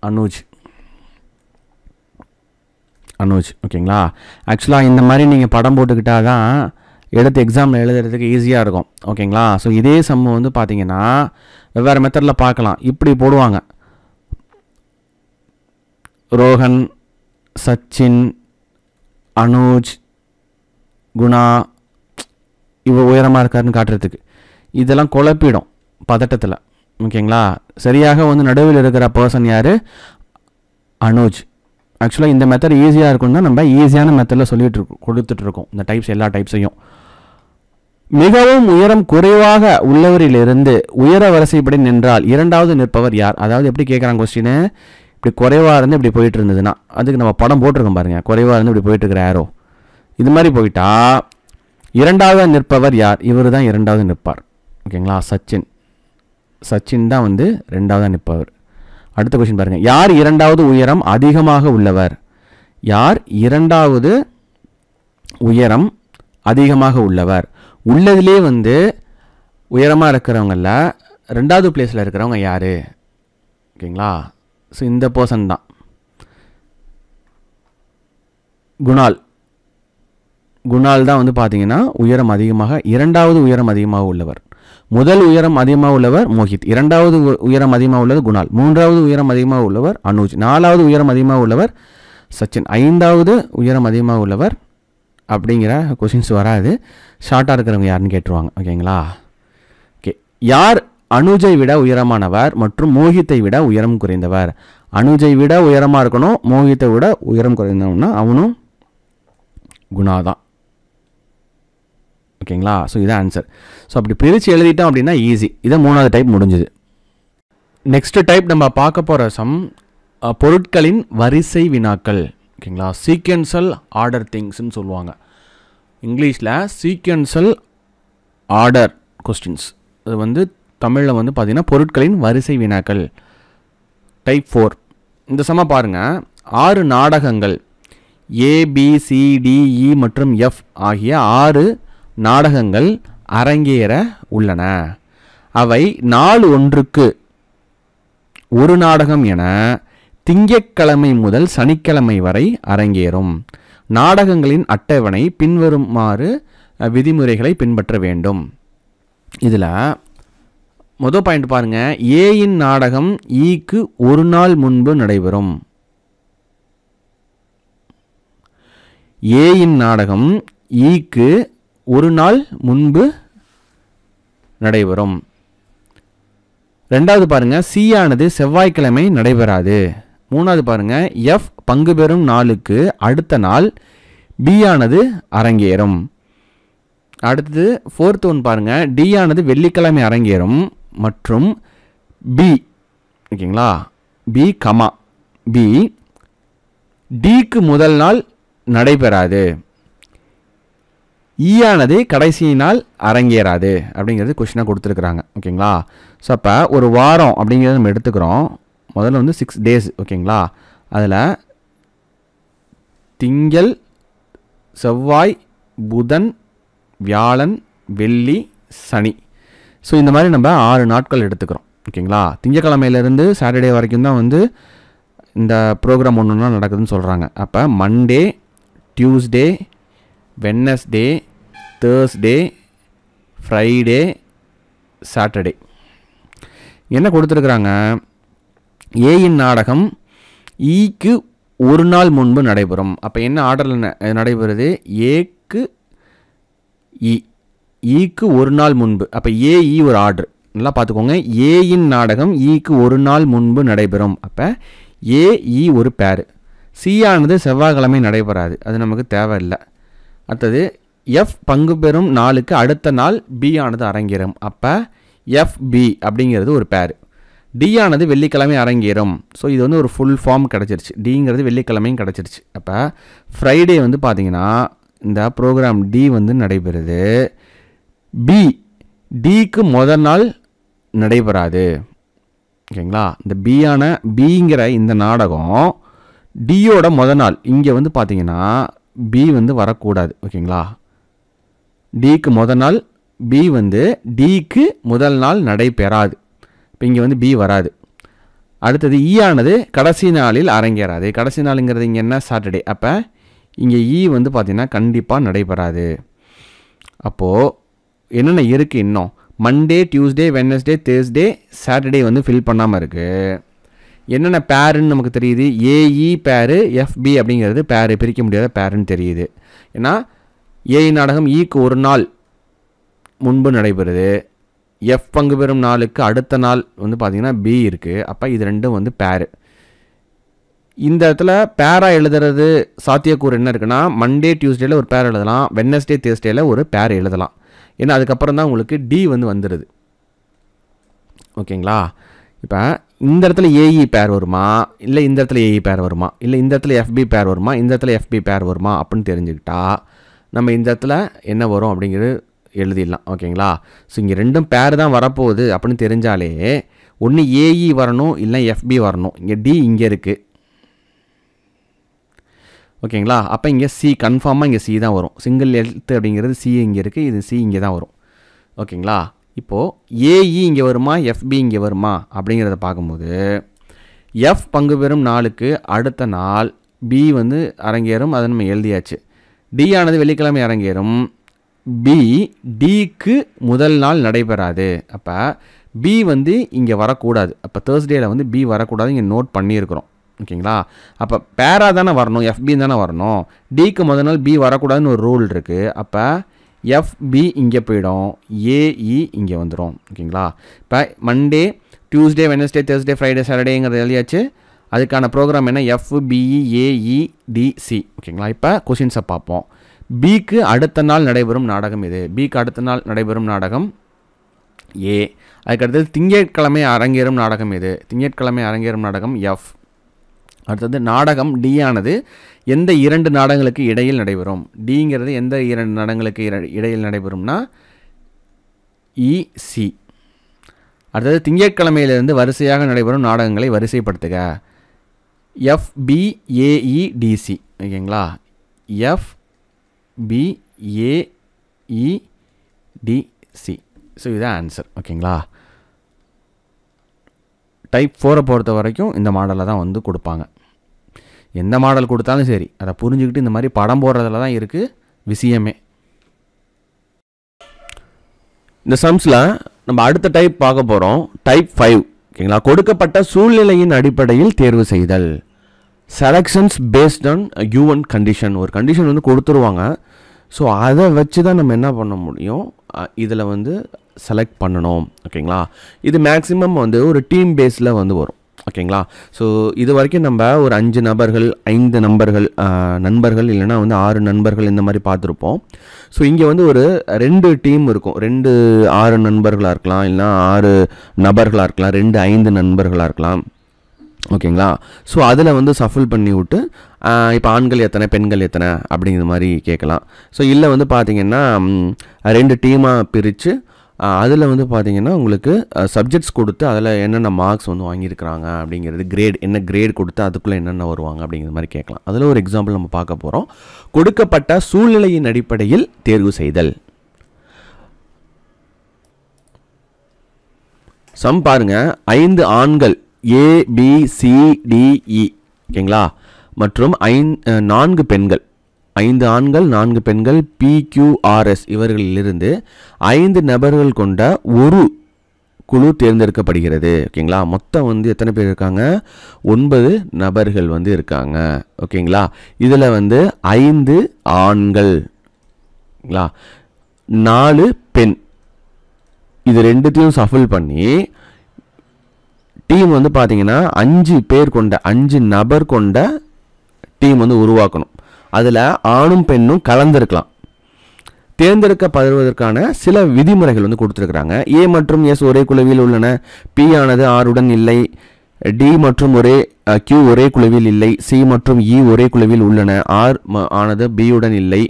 அனுஜ். ஓகேங்களா? ஆக்சுவலாக இந்த மாதிரி நீங்கள் படம் போட்டுக்கிட்டால் தான் எடுத்து எக்ஸாமில் எழுதுறதுக்கு ஈஸியாக இருக்கும். ஓகேங்களா? ஸோ இதே சம்மு வந்து பார்த்தீங்கன்னா வெவ்வேறு மெத்தடில் பார்க்கலாம். இப்படி போடுவாங்க, ரோஹன், சச்சின், அனுஜ், குணா, இவ உயரமாக இருக்காருன்னு காட்டுறதுக்கு. இதெல்லாம் குழப்பிடும் பதட்டத்தில். ஓகேங்களா? சரியாக வந்து நடுவில் இருக்கிற பர்சன் யார்? அனுஜ். ஆக்சுவலாக இந்த மெத்தட் ஈஸியாக இருக்குன்னு தான் நம்ம ஈஸியான மெத்தடில் கொடுத்துட்ருக்கோம் இந்த டைப்ஸ், எல்லா டைப்ஸையும். மிகவும் உயரம் குறைவாக உள்ளவரிலிருந்து உயர வரிசைப்படி நின்றால் இரண்டாவது நிற்பவர் யார்? அதாவது எப்படி கேட்குறாங்க கொஸ்டின், இப்படி குறைவாக இருந்து இப்படி போயிட்டு இருந்ததுன்னா, அதுக்கு நம்ம படம் போட்டிருக்கோம் பாருங்கள். குறைவாக இருந்து இப்படி போயிட்டு இருக்கிற ஆரோ இது மாதிரி போயிட்டா இரண்டாவது நிற்பவர் யார்? இவர் தான் இரண்டாவது நிற்பார். ஓகேங்களா? சச்சின் தான் வந்து ரெண்டாவதாக நிற்பவர். அடுத்த கொஸ்டின் பாருங்கள். யார் இரண்டாவது உயரம் அதிகமாக உள்ளவர்? யார் இரண்டாவது உயரம் அதிகமாக உள்ளவர்? உள்ளதிலே வந்து உயரமாக இருக்கிறவங்கள ரெண்டாவது பிளேஸில் இருக்கிறவங்க யார்? ஓகேங்களா? ஸோ இந்த பர்சன் தான் குணால் தான் வந்து பார்த்தீங்கன்னா உயரம் அதிகமாக, இரண்டாவது உயரம் அதிகமாக உள்ளவர். முதல் உயரம் அதிகமாக உள்ளவர் மோஹித், இரண்டாவது உயரம் அதிகமாக உள்ளது குணால், மூன்றாவது உயரம் அதிகமாக உள்ளவர் அனுஜ், நாலாவது உயரம் அதிகமாக உள்ளவர் சச்சின், ஐந்தாவது உயரம் அதிகமாக உள்ளவர் அப்படிங்கிற கொஷின்ஸ் வராது. ஷார்ட்டாக இருக்கிறவங்க யாருன்னு கேட்டுருவாங்க. ஓகேங்களா? ஓகே. யார் அனுஜை விட உயரமானவர் மற்றும் மோஹித்தை விட உயரம் குறைந்தவர்? அனுஜை விட உயரமாக இருக்கணும், மோஹித்தை விட உயரம் குறைந்தவன்னா அவனும் குணா தான். ஓகேங்களா? ஸோ இதான் ஆன்சர். ஸோ அப்படி பிரித்து எழுதிட்டோம் அப்படின்னா ஈஸி. இதை மூணாவது டைப் முடிஞ்சுது. நெக்ஸ்ட் டைப் நம்ம பார்க்க போகிற சம் பொருட்களின் வரிசை வினாக்கள். ஓகேங்களா? சீக்வென்சல் ஆர்டர் திங்ஸ்ன்னு சொல்லுவாங்க இங்கிலீஷில். Sequential order questions. அது வந்து தமிழில் வந்து பார்த்திங்கன்னா பொருட்களின் வரிசை வினாக்கள் டைப் 4. இந்த சம பாருங்கள். 6 நாடகங்கள் ABCDE மற்றும் F ஆகிய 6 நாடகங்கள் அரங்கேற உள்ளன. அவை நாள் ஒன்றுக்கு ஒரு நாடகம் என திங்கட்கிழமை முதல் சனிக்கிழமை வரை அரங்கேறும். நாடகங்களின் அட்டவணை பின்வருமாறு விதிமுறைகளை பின்பற்ற வேண்டும். இதில் முதல் பாயிண்ட் பாருங்கள். ஏயின் நாடகம் ஈக்கு ஒரு நாள் முன்பு நடைபெறும். ஏயின் நாடகம் ஈக்கு ஒரு நாள் முன்பு நடைபெறும். ரெண்டாவது பாருங்க, சி ஆனது செவ்வாய்க்கிழமை நடைபெறாது. மூணாவது பாருங்க, எஃப் பங்கு பெறும் நாளுக்கு அடுத்த நாள் பி ஆனது அரங்கேறும். அடுத்தது ஃபோர்த் ஒன் பாருங்க, டி ஆனது வெள்ளிக்கிழமை அரங்கேறும் மற்றும் பி, ஓகேங்களா, பி கமா பி டிக்கு முதல் நாள் நடைபெறாது. ஈ ஆனது கடைசி நாள் அரங்கேறாது அப்படிங்கிறது கொஸ்டினாக கொடுத்துருக்குறாங்க. ஓகேங்களா? ஸோ அப்போ ஒரு வாரம் அப்படிங்கிறத நம்ம எடுத்துக்கிறோம். முதல்ல வந்து 6 days. ஓகேங்களா? அதில் திங்கள், செவ்வாய், புதன், வியாழன், வெள்ளி, சனி. ஸோ இந்த மாதிரி நம்ம 6 நாட்கள் எடுத்துக்கிறோம். ஓகேங்களா? திங்கக்கிழமையிலேருந்து சாட்டர்டே வரைக்கும் தான் வந்து இந்த ப்ரோக்ராம் ஒன்று ஒன்றா நடக்குதுன்னு சொல்கிறாங்க. அப்போ Monday, Tuesday, Wednesday, Thursday, Friday, Saturday என்ன கொடுத்துருக்குறாங்க? ஏயின் நாடகம் ஈக்கு ஒரு நாள் முன்பு நடைபெறும். அப்போ என்ன ஆர்டரில் நடைபெறுது? ஏக்கு இ, ஈக்கு ஒரு நாள் முன்பு. அப்போ ஏஇ ஒரு ஆர்டர் நல்லா பார்த்துக்கோங்க. ஏயின் நாடகம் ஈக்கு ஒரு நாள் முன்பு நடைபெறும். அப்போ ஏ இ ஒரு பேர். சி ஆனது செவ்வாய்க்கிழமை நடைபெறாது, அது நமக்கு தேவையில்லை. அடுத்தது எஃப் பங்கு பெறும் நாளுக்கு அடுத்த நாள் பி ஆனது அரங்கேறும். அப்போ எஃப்பி அப்படிங்கிறது ஒரு பேர். டி ஆனது வெள்ளிக்கிழமை அரங்கேறும். ஸோ இது வந்து ஒரு ஃபுல் ஃபார்ம் கிடச்சிருச்சு. டிங்கிறது வெள்ளிக்கிழமையும் கிடச்சிருச்சு. அப்போ ஃப்ரைடே வந்து பார்த்திங்கன்னா இந்த ப்ரோக்ராம் டி வந்து நடைபெறுது. பி டிக்கு முதல் நாள் நடைபெறாது. ஓகேங்களா? இந்த பிங்கிற இந்த நாடகம் டியோட முதல் நாள் இங்கே வந்து பார்த்தீங்கன்னா பி வந்து வரக்கூடாது. ஓகேங்களா? டிக்கு முதல் நாள் பி வந்து டிக்கு முதல் நாள் நடைபெறாது. இப்போ இங்கே வந்து பி வராது. அடுத்தது இ ஆனது கடைசி நாளில் அரங்கேறாது. கடைசி நாளுங்கிறது இங்கே என்ன? சாட்டர்டே. அப்போ இங்கே இ வந்து பார்த்திங்கன்னா கண்டிப்பாக நடைபெறாது. அப்போது என்னென்ன இருக்குது? இன்னும் Monday, Tuesday, Wednesday, Thursday, Saturday வந்து ஃபில் பண்ணாமல் இருக்குது. என்னென்ன பேருன்னு நமக்கு தெரியுது. ஏஇ பேரு, எஃப்பி அப்படிங்கிறது பேரு, பிரிக்க முடியாத பேருன்னு தெரியுது. ஏன்னா ஏஇ நாடகம் ஈக்கு ஒரு நாள் முன்பு நடைபெறுது. எஃப் பங்கு பெறும் நாளுக்கு அடுத்த நாள் வந்து பார்த்திங்கன்னா பி இருக்குது. அப்போ இது ரெண்டும் வந்து பேரு. இந்த இடத்துல பேராக எழுதுறது சாத்தியக்கூறு என்ன இருக்குன்னா, மண்டே டியூஸ்டேயில் ஒரு பேர் எழுதலாம், வெட்னஸ்டே தேர்ஸ்டேயில் ஒரு பேர் எழுதலாம். ஏன்னா அதுக்கப்புறம் தான் உங்களுக்கு டி வந்து வந்துடுது. ஓகேங்களா? இப்போ இந்த இடத்துல ஏஇ பேர் வருமா, இல்லை இந்த இடத்துல ஏஇ பேர் வருமா, இல்லை இந்த இடத்துல எஃப்பி பேர் வருமா, இந்த இடத்துல எஃப்பி பேர் வருமா அப்படின்னு தெரிஞ்சுக்கிட்டா நம்ம இந்த இடத்துல என்ன வரும் அப்படிங்கிறது எழுதிடலாம். ஓகேங்களா? ஸோ இங்கே ரெண்டும் பேர் தான் வரப்போகுது அப்படின்னு தெரிஞ்சாலே ஒன்று ஏஇ வரணும், இல்லை எஃப்பி வரணும். இங்கே டி இங்கே இருக்குது. ஓகேங்களா? அப்போ இங்கே சி கன்ஃபார்மாக இங்கே சி தான் வரும். சிங்கிள் எழுத்து அப்படிங்கிறது சி இங்கே இருக்குது, இது சி இங்கே தான் வரும். ஓகேங்களா? இப்போது ஏஇ இங்கே வருமா, எஃப்பி இங்கே வருமா அப்படிங்கிறத பார்க்கும்போது எஃப் பங்கு பெறும் நாளுக்கு அடுத்த நாள் பி வந்து அரங்கேறும், அதை நம்ம எழுதியாச்சு. டி ஆனது வெள்ளிக்கிழமை அரங்கேறும். பி டிக்கு முதல் நாள் நடைபெறாது. அப்போ பி வந்து இங்கே வரக்கூடாது. அப்போ தேர்ஸ்டேயில் வந்து பி வரக்கூடாது, இங்கே நோட் பண்ணியிருக்கிறோம். ஓகேங்களா? அப்போ பேராக தானே வரணும், எஃப்பி தானே வரணும். டிக்கு முதல் நாள் பி வரக்கூடாதுன்னு ஒரு ரூல் இருக்குது. அப்போ எஃப்பி இங்கே போயிடும், ஏஇ இங்கே வந்துடும். ஓகேங்களா? இப்போ Monday, Tuesday, Wednesday, Thursday, Friday, சாட்டர்டேங்கிறது எழுதியாச்சு. அதுக்கான ப்ரோக்ராம் என்ன? எஃப்பிஇ ஏஇடிசி. ஓகேங்களா? இப்போ கொஷின்ஸை பார்ப்போம். பிக்கு அடுத்த நாள் நடைபெறும் நாடகம் இது. பிக்கு அடுத்த நாள் நடைபெறும் நாடகம் ஏ. அதுக்கடுத்தது திங்கட்கிழமை அரங்கேறும் நாடகம் இது. திங்கட்கிழமை அரங்கேறும் நாடகம் எஃப். அடுத்தது நாடகம் டி ஆனது எந்த இரண்டு நாடகங்களுக்கு இடையில் நடைபெறும்? டிங்கிறது எந்த இரண்டு நாடகங்களுக்கு இடையில் நடைபெறும்னா இசி. அடுத்தது திங்கட்கிழமையிலிருந்து வரிசையாக நடைபெறும் நாடகங்களை வரிசைப்படுத்துக. எஃப்பிஏஇடிசி. ஓகேங்களா? எஃப்பிஏஇடிசி. ஸோ இதுதான் ஆன்சர். ஓகேங்களா? டைப் 4 பொறுத்த வரைக்கும் இந்த மாடலில் தான் வந்து கொடுப்பாங்க. எந்த மாடல் கொடுத்தாலும் சரி, அதை புரிஞ்சுக்கிட்டு இந்த மாதிரி படம் போடுறதுல தான் இருக்குது விஷயமே. இந்த சம்ஸில் நம்ம அடுத்த டைப் பார்க்க போகிறோம். டைப் 5. ஓகேங்களா? கொடுக்கப்பட்ட சூழ்நிலையின் அடிப்படையில் தேர்வு செய்தல். Selections based on given condition. ஒரு கண்டிஷன் வந்து கொடுத்துருவாங்க. ஸோ அதை வச்சு தான் நம்ம என்ன பண்ண முடியும், இதில் வந்து செலக்ட் பண்ணணும். ஓகேங்களா? இது மேக்ஸிமம் வந்து ஒரு டீம் பேஸில் வந்து வரும். ஓகேங்களா? ஸோ இது வரைக்கும் நம்ம ஒரு 5 நபர்கள், 5 நண்பர்கள் இல்லைனா வந்து 6 நண்பர்கள் இந்த மாதிரி பார்த்துருப்போம். ஸோ இங்கே வந்து ஒரு 2 டீம் இருக்கும். 2 6 நண்பர்களாக இருக்கலாம், இல்லைனா 6 நபர்களாக இருக்கலாம், 2 5 நண்பர்களாக இருக்கலாம். ஓகேங்களா? ஸோ அதில் வந்து சஃபில் பண்ணி விட்டு இப்போ ஆண்கள் எத்தனை, பெண்கள் எத்தனை அப்படிங்கிற மாதிரி கேட்கலாம். ஸோ இல்லை வந்து பார்த்திங்கன்னா 2 டீமாக பிரித்து அதில் வந்து பார்த்திங்கன்னா உங்களுக்கு சப்ஜெக்ட்ஸ் கொடுத்து அதில் என்னென்ன மார்க்ஸ் வந்து வாங்கியிருக்கிறாங்க அப்படிங்கிறது, கிரேட் என்ன கிரேட் கொடுத்து அதுக்குள்ளே என்னென்ன வருவாங்க அப்படிங்கிற மாதிரி கேட்கலாம். அதில் ஒரு எக்ஸாம்பிள் நம்ம பார்க்க போகிறோம். கொடுக்கப்பட்ட சூழ்நிலையின் அடிப்படையில் தேர்வு செய்தல். சம் பாருங்க. 5 ஆண்கள் ABCDE. ஓகேங்களா? மற்றும் 4 பெண்கள். 5 ஆண்கள் 4 பெண்கள் PQRS இவர்களிலிருந்து 5 நபர்கள் கொண்ட ஒரு குழு தேர்ந்தெடுக்கப்படுகிறது. ஓகேங்களா? மொத்தம் வந்து எத்தனை பேர் இருக்காங்க? 9 நபர்கள் வந்து இருக்காங்க. ஓகேங்களா? இதில் வந்து 5 ஆண்கள், 4 பெண். இது ரெண்டுத்தையும் சஃபில் பண்ணி டீம் வந்து பார்த்தீங்கன்னா 5 நபர் கொண்ட டீம் வந்து உருவாக்கணும். அதில் ஆணும் பெண்ணும் கலந்திருக்கலாம். தேர்ந்தெடுக்கப்படுவதற்கான சில விதிமுறைகள் வந்து கொடுத்துருக்குறாங்க. ஏ மற்றும் எஸ் ஒரே குழுவில் உள்ளன. பி ஆனது ஆருடன் இல்லை. டி மற்றும் கியூ ஒரே குழுவில் இல்லை. சி மற்றும் இ ஒரே குழுவில் உள்ளன. ஆர் ஆனது பியுடன் இல்லை.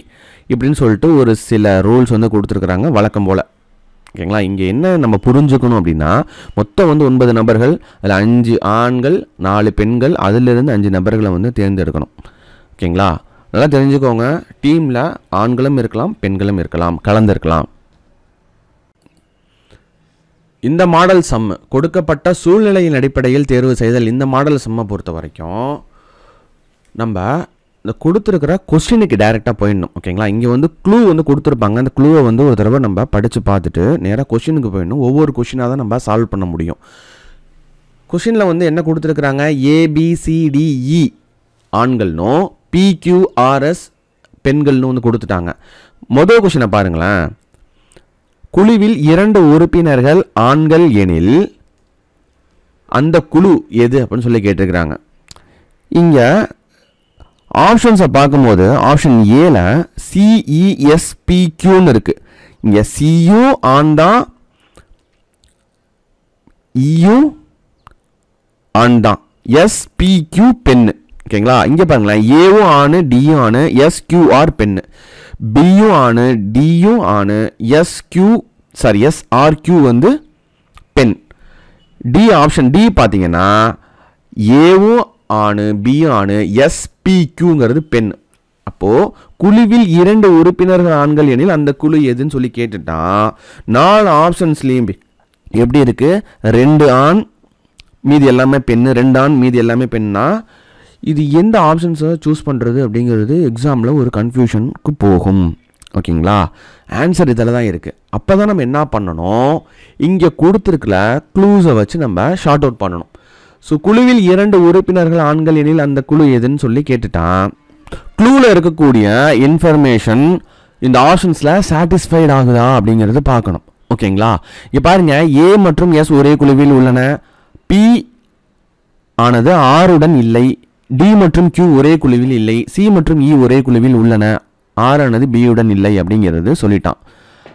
இப்படின்னு சொல்லிட்டு ஒரு சில ரூல்ஸ் வந்து கொடுத்துருக்குறாங்க வழக்கம் போல். ஓகேங்களா? இங்கே என்ன நம்ம புரிஞ்சுக்கணும் அப்படின்னா, மொத்தம் வந்து 9 நபர்கள், அதில் 5 ஆண்கள் 4 பெண்கள், அதிலிருந்து 5 நபர்களை வந்து தேர்ந்தெடுக்கணும். ஓகேங்களா? நல்லா தெரிஞ்சுக்கோங்க. டீமில் ஆண்களும் இருக்கலாம், பெண்களும் இருக்கலாம், கலந்திருக்கலாம். இந்த மாடல் சம் கொடுக்கப்பட்ட சூழ்நிலையின் அடிப்படையில் தேர்வு செய்தல். இந்த மாடல் சம்மை பொறுத்த வரைக்கும் நம்ம இந்த கொடுத்துருக்கிற கொஸ்டினுக்கு டைரெக்டாக போயிடணும். ஓகேங்களா? இங்கே வந்து க்ளூ வந்து கொடுத்துருப்பாங்க. அந்த க்ளூவை வந்து ஒரு தடவை நம்ம படித்து பார்த்துட்டு நேராக கொஸ்டினுக்கு போயிடணும். ஒவ்வொரு கொஸ்டினாக தான் நம்ம சால்வ் பண்ண முடியும். கொஸ்டினில் வந்து என்ன கொடுத்துருக்குறாங்க? ஏபிசிடிஇ ஆண்கள்னும் பிக்யூஆர்எஸ் பெண்கள்னு வந்து கொடுத்துட்டாங்க. முதல் கொஸ்டினை பாருங்களேன். குழுவில் 2 உறுப்பினர்கள் ஆண்கள் எனில் அந்த குழு எது அப்படின்னு சொல்லி கேட்டிருக்கிறாங்க. இங்கே ஆப்ஷன்ஸை பார்க்கும்போது ஆப்ஷன் ஏல சிஇஎஸ்பிக்யூன்னு இருக்கு. இங்கே சியும் ஆண் தான், இயும் ஆண் தான், எஸ்பிக்யூ பெண்ணு. ஓகேங்களா? இங்கே பாருங்களேன், ஏவும் ஆணு, டியும் ஆணு, எஸ்கியூஆர் பெண்ணு. பியும் ஆணு, டியும் ஆணு, எஸ்ஆர்கியூ வந்து பெண். டி ஆப்ஷன் டி பார்த்தீங்கன்னா ஏவும் ஆணு, பியும் ஆணு, எஸ்பிக்யூங்கிறது பெண். அப்போது குழுவில் 2 உறுப்பினர்கள் ஆண்கள் எனில் அந்த குழு எதுன்னு சொல்லி கேட்டுட்டான். 4 ஆப்ஷன்ஸ்லேயும் எப்படி இருக்குது? 2 ஆண் மீதி எல்லாமே பெண்ணு, 2 ஆண் மீதி எல்லாமே பெண்ணா. இது எந்த ஆப்ஷன்ஸை சூஸ் பண்ணுறது அப்படிங்கிறது எக்ஸாமில் ஒரு கன்ஃபியூஷனுக்கு போகும். ஓகேங்களா? ஆன்சர் இதில் தான் இருக்குது. அப்போ தான் நம்ம என்ன பண்ணணும்? இங்கே கொடுத்துருக்கல க்ளூஸை வச்சு நம்ம ஷார்ட் அவுட் பண்ணணும். ஸோ குழுவில் 2 உறுப்பினர்கள் ஆண்கள் எனில் அந்த குழு எதுன்னு சொல்லி கேட்டுட்டான். க்ளூவில் இருக்கக்கூடிய இன்ஃபர்மேஷன் இந்த ஆப்ஷன்ஸில் சாட்டிஸ்ஃபைட் ஆகுதா அப்படிங்கிறது பார்க்கணும். ஓகேங்களா? இங்கே பாருங்கள், ஏ மற்றும் எஸ் ஒரே குழுவில் உள்ளன. பி ஆனது ஆருடன் இல்லை. டி மற்றும் கியூ ஒரே குழுவில் இல்லை. சி மற்றும் இ ஒரே குழுவில் உள்ளன. ஆர் ஆனது பியுடன் இல்லை அப்படிங்கிறது சொல்லிட்டான்.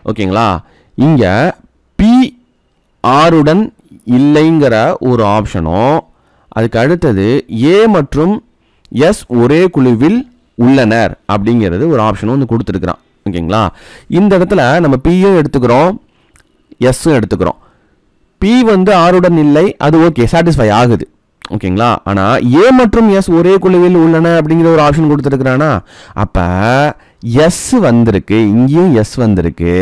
ஓகேங்களா? இங்கே பி ஆருடன் இல்லைங்கிற ஒரு ஆப்ஷனும், அதுக்கு அடுத்தது ஏ மற்றும் எஸ் ஒரே குழுவில் உள்ளனர் அப்படிங்கிறது ஒரு ஆப்ஷனும் வந்து கொடுத்துருக்குறான். ஓகேங்களா? இந்த இடத்துல நம்ம பியும் எடுத்துக்கிறோம், எஸ்ஸும் எடுத்துக்கிறோம். பி வந்து ஆருடன் இல்லை, அது ஓகே, சாட்டிஸ்ஃபை ஆகுது. ஓகேங்களா? ஆனால் ஏ மற்றும் எஸ் ஒரே குழுவில் உள்ளன அப்படிங்கிற ஒரு ஆப்ஷன் கொடுத்துருக்குறானா, அப்போ எஸ் வந்திருக்கு, இங்கேயும் எஸ் வந்திருக்கு.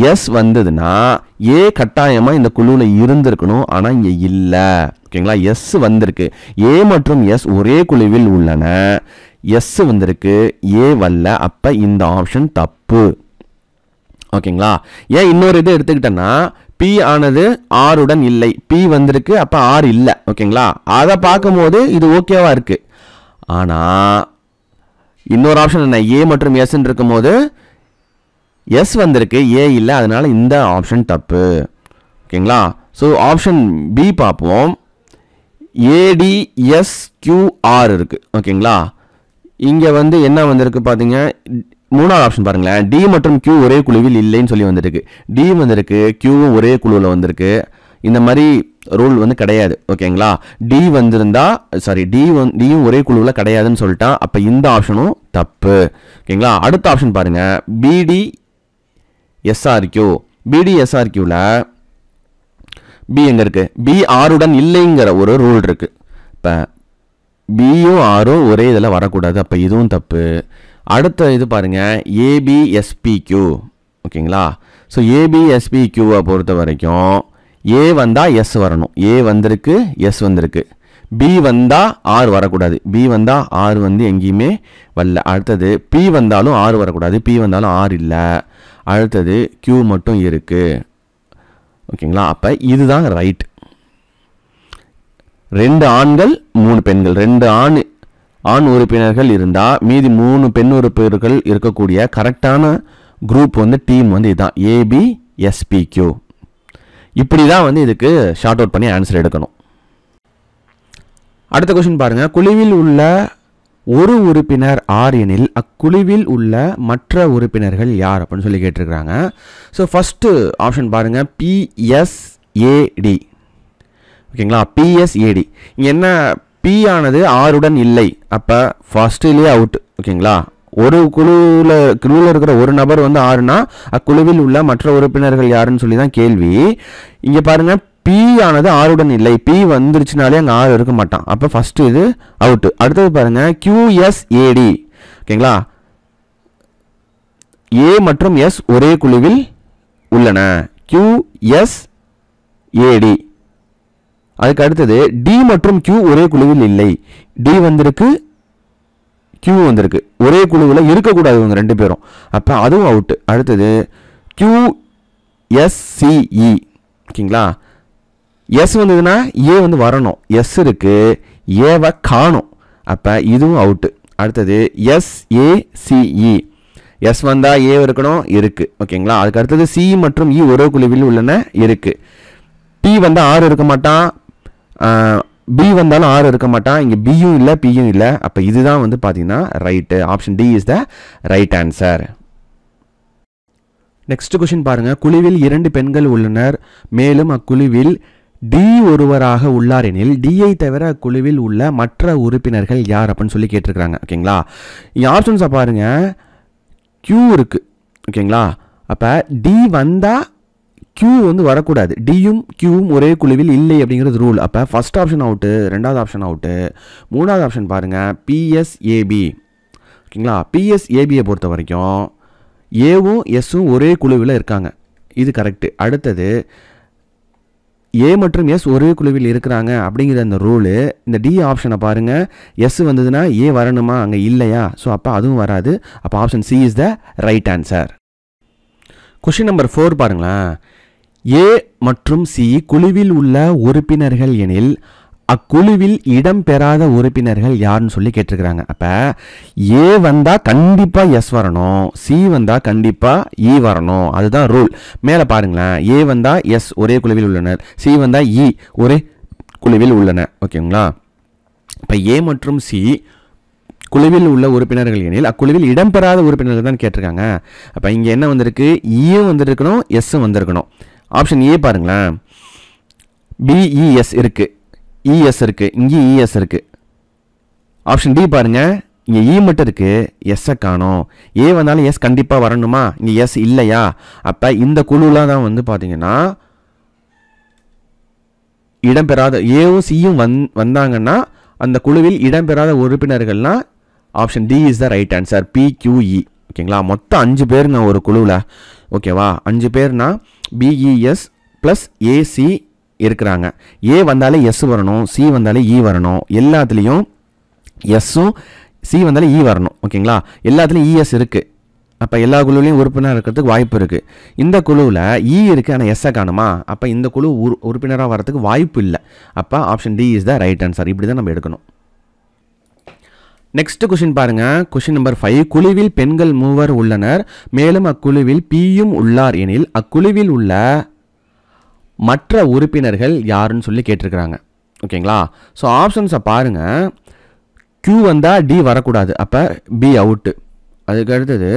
எஸ் வந்ததுன்னா ஏ கட்டாயமாக இந்த குழுவில் இருந்திருக்கணும், ஆனால் இங்கே இல்லை. ஓகேங்களா? எஸ் வந்திருக்கு, ஏ மற்றும் எஸ் ஒரே குழுவில் உள்ளன. எஸ் வந்திருக்கு, ஏ வரல, அப்போ இந்த ஆப்ஷன் தப்பு. ஓகேங்களா? ஏன் இன்னொரு இது எடுத்துக்கிட்டேன்னா, பி ஆனது ஆருடன் இல்லை, பி வந்திருக்கு, அப்போ ஆர் இல்லை. ஓகேங்களா? அதை பார்க்கும்போது இது ஓகேவா இருக்கு. ஆனால் இன்னொரு ஆப்ஷன் என்ன? ஏ மற்றும் எஸ் இருக்கும் போது எஸ் வந்திருக்கு, ஏ இல்லை, அதனால இந்த ஆப்ஷன் தப்பு. ஓகேங்களா? ஸோ ஆப்ஷன் பி பார்ப்போம். ஏடிஎஸ்கியூஆர் இருக்கு. ஓகேங்களா? இங்கே வந்து என்ன வந்திருக்கு பார்த்தீங்க? 3வது ஆப்ஷன் பாருங்களேன், டி மற்றும் கியூ ஒரே குழுவில் இல்லைன்னு சொல்லி வந்திருக்கு. டி வந்திருக்கு, கியூவும் ஒரே குழுவில் வந்திருக்கு. இந்த மாதிரி ரூல் வந்து கிடையாது. ஓகேங்களா? டி வந்திருந்தா டியும் ஒரே குழுவில் கிடையாதுன்னு சொல்லிட்டான். அப்போ இந்த ஆப்ஷனும் தப்பு. ஓகேங்களா? அடுத்த ஆப்ஷன் பாருங்க, பிடிஎஸ்ஆர்கியூ. பிடிஎஸ்ஆர்கியூவில் பி எங்கே இருக்குது? பி ஆருடன் இல்லைங்கிற ஒரு ரூல் இருக்குது. இப்போ பியும் ஆரும் ஒரே இதில் வரக்கூடாது, அப்போ இதுவும் தப்பு. அடுத்த இது பாருங்க, ஏபிஎஸ்பிக்யூ. ஓகேங்களா? ஸோ ஏபிஎஸ்பிக்யூவை பொறுத்த வரைக்கும் ஏ வந்தால் எஸ் வரணும். ஏ வந்திருக்கு, எஸ் வந்திருக்கு. பி வந்தால் ஆர் வரக்கூடாது. பி வந்தால் ஆர் வந்து எங்கேயுமே வரல. அடுத்தது பி வந்தாலும் ஆர் வரக்கூடாது. பி வந்தாலும் ஆர் இல்லை. அடுத்தது கியூ மட்டும் இருக்குது. ஓகேங்களா? அப்போ இதுதான் ரைட். 2 ஆண்கள் 3 பெண்கள், 2 ஆண் உறுப்பினர்கள் இருந்தால் மீதி 3 பெண் உறுப்பினர்கள் இருக்கக்கூடிய கரெக்டான குரூப் வந்து டீம் வந்து இதுதான், ஏபிஎஸ்பிக்யூ. இப்படி தான் வந்து இதுக்கு ஷார்ட் அவுட் பண்ணி ஆன்சர் எடுக்கணும். அடுத்த கொஸ்டின் பாருங்கள். குழுவில் உள்ள ஒரு உறுப்பினர் ஆர் எனில் அக்குழுவில் உள்ள மற்ற உறுப்பினர்கள் யார் அப்படின்னு சொல்லி கேட்டிருக்கிறாங்க. ஸோ ஃபஸ்ட்டு ஆப்ஷன் பாருங்கள், பிஎஸ்ஏடி. ஓகேங்களா, பிஎஸ்ஏடி. இங்கே என்ன, பி ஆனது ஆருடன் இல்லை, அப்போ ஃபஸ்ட்டுலேயே அவுட். ஓகேங்களா, ஒரு குழுவில் இருக்கிற ஒரு நபர் வந்து ஆறுனா அக்குழுவில் உள்ள மற்ற உறுப்பினர்கள் யாருன்னு சொல்லி தான் கேள்வி. இங்கே பாருங்கள், பி ஆனது ஆருடன் இல்லை, பி வந்துருச்சுனாலே அங்கே ஆறு இருக்க மாட்டான், அப்போ ஃபஸ்ட்டு இது அவுட்டு. அடுத்தது பாருங்கள், QSAD. ஓகேங்களா, ஏ மற்றும் எஸ் ஒரே குழுவில் உள்ளன, QSAD. அதுக்கு அடுத்தது டி மற்றும் Q ஒரே குழுவில் இல்லை, டி வந்திருக்கு, Q வந்திருக்கு, ஒரே குழுவில் இருக்கக்கூடாது இவங்க ரெண்டு பேரும், அப்போ அதுவும் அவுட்டு. அடுத்தது QSCE. ஓகேங்களா, எஸ் வந்ததுன்னா ஏ வந்து வரணும், எஸ் இருக்கு, ஏவை காணும், அப்போ இதுவும் அவுட்டு. அடுத்தது SACE. எஸ் வந்தால் ஏ இருக்கணும், இருக்குது. ஓகேங்களா, அதுக்கு அடுத்தது சி மற்றும் இ ஒரே குழுவில் உள்ளன, இருக்குது. பி வந்தால் ஆறு இருக்க மாட்டான், பி வந்தாலும் ஆறு இருக்க மாட்டான், இங்கே பியும் இல்லை பியும் இல்லை, அப்போ இதுதான் வந்து பார்த்தீங்கன்னா right. Option D is the right answer. Next question பாருங்கள். குழுவில் 2 பெண்கள் உள்ளனர், மேலும் அக்குழுவில் டி ஒருவராக உள்ளார் எனில் டியை தவிர அக்குழுவில் உள்ள மற்ற உறுப்பினர்கள் யார் அப்படின்னு சொல்லி கேட்டிருக்கிறாங்க. ஓகேங்களா, இங்கே ஆப்ஷன்ஸை பாருங்கள், Q இருக்குது. ஓகேங்களா, அப்போ டி வந்தால் Q வந்து வரக்கூடாது, டியும் Qவும் ஒரே குழுவில் இல்லை அப்படிங்கிறது ரூல். அப்போ ஃபஸ்ட் ஆப்ஷன் அவுட்டு, ரெண்டாவது ஆப்ஷன் அவுட்டு. மூணாவது ஆப்ஷன் பாருங்கள், PSAB. ஓகேங்களா, PSABயை பொறுத்த வரைக்கும் ஏவும் எஸ்ஸும் ஒரே குழுவில் இருக்காங்க, இது கரெக்டு. அடுத்தது ஏ மற்றும் எஸ் ஒரே குழுவில் இருக்கிறாங்க அப்படிங்கிற அந்த ரூலு. இந்த டி ஆப்ஷனை பாருங்கள், எஸ் வந்ததுன்னா ஏ வரணுமா, அங்கே இல்லையா, ஸோ அப்போ அதுவும் வராது. அப்போ option C is the right answer. Question number 4 பாருங்களேன். ஏ மற்றும் சி குழுவில் உள்ள உறுப்பினர்கள் எனில் அக்குழுவில் இடம் பெறாத உறுப்பினர்கள் யாருன்னு சொல்லி கேட்டிருக்கிறாங்க. அப்போ ஏ வந்தால் கண்டிப்பாக எஸ் வரணும், சி வந்தால் கண்டிப்பாக இ வரணும், அதுதான் ரூல். மேலே பாருங்களேன், ஏ வந்தால் எஸ் ஒரே குழுவில் உள்ளனர், சி வந்தால் இ ஒரே குழுவில் உள்ளனர். ஓகேங்களா, இப்போ ஏ மற்றும் சி குழுவில் உள்ள உறுப்பினர்கள் எனில் அக்குழுவில் இடம்பெறாத உறுப்பினர்கள் தான் கேட்டிருக்காங்க. அப்போ இங்கே என்ன வந்திருக்கு, ஈயும் வந்துருக்கணும், எஸ்ஸும் வந்திருக்கணும். ஆப்ஷன் ஏ பாருங்களேன், பிஇஎஸ் இருக்குது, இஎஸ் இருக்குது, இங்கே இஎஸ் இருக்குது. ஆப்ஷன் டி பாருங்கள், இங்கே இ மட்டும் இருக்குது, எஸ்ஸை காணும். ஏ வந்தாலும் எஸ் கண்டிப்பாக வரணுமா, இங்கே எஸ் இல்லையா, அப்போ இந்த குழுலாம் தான் வந்து பார்த்தீங்கன்னா இடம்பெறாத, ஏவும் சியும் வந்தாங்கன்னா அந்த குழுவில் இடம்பெறாத உறுப்பினர்கள்னால் option D is the right answer, PQE. ஓகேங்களா, மொத்தம் 5 பேருங்க ஒரு குழுவில். ஓகேவா, 5 பேர்னா BES ப்ளஸ் AC இருக்கிறாங்க. ஏ வந்தாலே எஸ் வரணும், சி வந்தாலே இ வரணும், எல்லாத்துலேயும் எஸ்ஸும் சி வந்தாலே இ வரணும். ஓகேங்களா, எல்லாத்துலேயும் இஎஸ் இருக்குது, அப்போ எல்லா குழுவிலையும் உறுப்பினர் இருக்கிறதுக்கு வாய்ப்பு இருக்குது. இந்த குழுவில் இ இருக்குது ஆனால் எஸ்ஸை காணுமா, அப்போ இந்த குழு உறுப்பினராக வரதுக்கு வாய்ப்பு இல்லை. அப்போ option D is the right answer. இப்படி தான் நம்ம எடுக்கணும். நெக்ஸ்ட் கொஷின் பாருங்கள். Question number 5. குழுவில் பெண்கள் 3 உள்ளனர், மேலும் அக்குழுவில் பியும் உள்ளார் எனில் அக்குழுவில் உள்ள மற்ற உறுப்பினர்கள் யாருன்னு சொல்லி கேட்டிருக்கிறாங்க. ஓகேங்களா, ஸோ ஆப்ஷன்ஸை பாருங்கள். Q வந்தால் டி வரக்கூடாது, அப்போ பி அவுட்டு. அதுக்கு அடுத்தது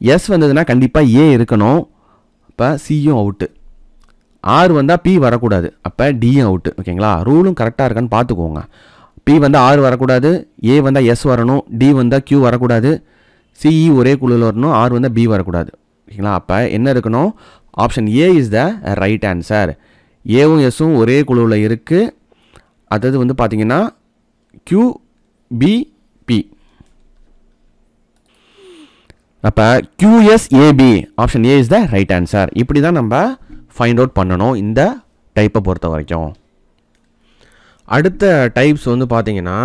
எஸ் வந்ததுன்னா கண்டிப்பாக ஏ இருக்கணும், அப்போ சியும் அவுட்டு. ஆர் வந்தால் பி வரக்கூடாது, அப்போ டியும் அவுட்டு. ஓகேங்களா, ரூலும் கரெக்டாக இருக்கான்னு பார்த்துக்கோங்க. பி வந்தால் ஆர் வரக்கூடாது, ஏ வந்தால் எஸ் வரணும், டி வந்தால் Q வரக்கூடாது, சிஇ ஒரே குழுவில் வரணும், ஆர் வந்தால் பி வரக்கூடாது. ஓகேங்களா, அப்போ என்ன இருக்கணும், option A is the right answer. ஏவும் எஸ்ஸும் ஒரே குழுவில் இருக்குது, அதாவது வந்து பார்த்தீங்கன்னா QBP. அப்போ QSAB option A is the right answer. இப்படி தான் நம்ம ஃபைண்ட் அவுட் பண்ணணும் இந்த டைப்பை பொறுத்த வரைக்கும். அடுத்த டைப்ஸ் வந்து பார்த்தீங்கன்னா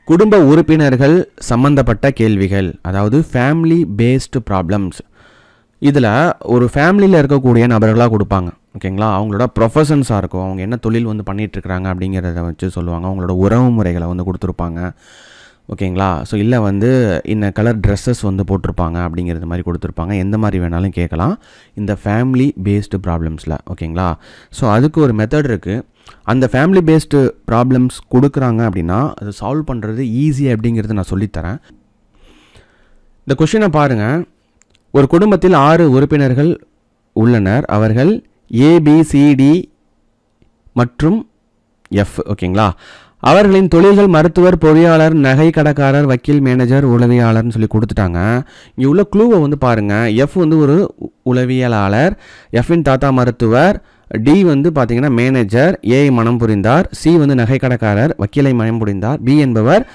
குடும்ப உறுப்பினர்கள் சம்மந்தப்பட்ட கேள்விகள், அதாவது ஃபேமிலி பேஸ்டு ப்ராப்ளம்ஸ். இதில் ஒரு ஃபேமிலியில் இருக்கக்கூடிய நபர்களாக கொடுப்பாங்க. ஓகேங்களா, அவங்களோட ப்ரொஃபஷன்ஸாக இருக்கும், அவங்க என்ன தொழில் வந்து பண்ணிகிட்ருக்குறாங்க அப்படிங்கிறத வச்சு சொல்லுவாங்க. அவங்களோட உறவு முறைகளை வந்து கொடுத்துருப்பாங்க. ஓகேங்களா. ஸோ இல்லை வந்து இன்ன கலர் ட்ரெஸ்ஸஸ் வந்து போட்டிருப்பாங்க அப்படிங்கிறது மாதிரி கொடுத்துருப்பாங்க. எந்த மாதிரி வேணாலும் கேட்கலாம் இந்த ஃபேமிலி பேஸ்டு ப்ராப்ளம்ஸில். ஓகேங்களா. ஸோ அதுக்கு ஒரு மெத்தட் இருக்குது. அந்த ஃபேமிலி பேஸ்டு ப்ராப்ளம்ஸ் கொடுக்குறாங்க அப்படின்னா அது சால்வ் பண்ணுறது ஈஸி அப்படிங்கிறது நான் சொல்லித்தரேன். இந்த கொஷினை பாருங்கள். ஒரு குடும்பத்தில் 6 உறுப்பினர்கள் உள்ளனர். அவர்கள் ABCD மற்றும் F. ஓகேங்களா. அவர்களின் தொழில்கள் மருத்துவர், பொறியாளர், நகை கடைக்காரர், வக்கீல், மேனேஜர், உளவியலாளர்னு சொல்லி கொடுத்துட்டாங்க. இங்கே உள்ள க்ளூவை வந்து பாருங்கள். எஃப் வந்து ஒரு உளவியலாளர், எஃப்பின் தாத்தா மருத்துவர், டி வந்து பார்த்தீங்கன்னா மேனேஜர், ஏ மனம் புரிந்தார், சி வந்து நகை கடைக்காரர், வக்கீலை மனம் புரிந்தார், பி என்பவர்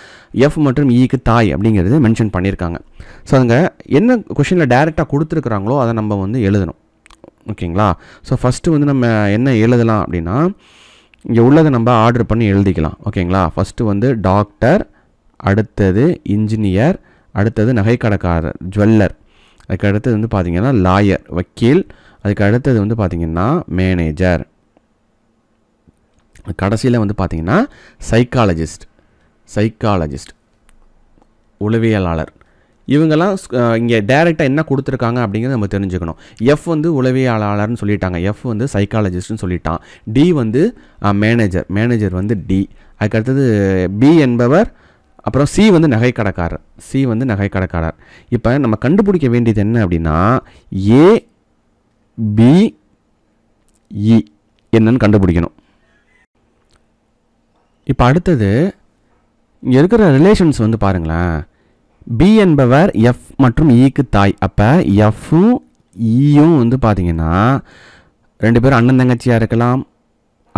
எஃப் மற்றும் இக்கு தாய் அப்படிங்கிறது மென்ஷன் பண்ணியிருக்காங்க. ஸோ அங்கே என்ன கொஷினில் டைரெக்டாக கொடுத்துருக்குறாங்களோ அதை நம்ம வந்து எழுதணும். ஓகேங்களா. ஸோ ஃபஸ்ட்டு வந்து நம்ம என்ன எழுதலாம் அப்படின்னா இங்கே உள்ளதை நம்ம ஆர்டர் பண்ணி எழுதிக்கலாம். ஓகேங்களா. ஃபஸ்ட்டு வந்து டாக்டர், அடுத்தது இன்ஜினியர், அடுத்தது நகைக்கடைக்காரர் ஜுவல்லர், அதுக்கு அடுத்தது வந்து பார்த்திங்கன்னா லாயர் வக்கீல், அதுக்கு அடுத்தது வந்து பார்த்திங்கன்னா மேனேஜர், கடைசியில் வந்து பார்த்திங்கன்னா சைக்காலஜிஸ்ட் உளவியலாளர். இவங்கெல்லாம் இங்கே டைரெக்டாக என்ன கொடுத்துருக்காங்க அப்படிங்கிறத நம்ம தெரிஞ்சுக்கணும். எஃப் வந்து உளவியலாளர்னு சொல்லிட்டாங்க, எஃப் வந்து சைக்காலஜிஸ்ட்னு சொல்லிட்டான், டி வந்து மேனேஜர் வந்து டி, அதுக்கடுத்தது பி என்பவர், அப்புறம் சி வந்து நகைக்கடைக்காரர். இப்போ நம்ம கண்டுபிடிக்க வேண்டியது என்ன அப்படின்னா ABE என்னன்னு கண்டுபிடிக்கணும். இப்போ அடுத்தது இங்கே இருக்கிற ரிலேஷன்ஸ் வந்து பாருங்களேன். பி என்பவர் எஃப் மற்றும் இக்கு தாய். அப்போ எஃப்பும் ஈயும் வந்து பார்த்தீங்கன்னா 2 பேரும் அண்ணன் தங்கச்சியாக இருக்கலாம்,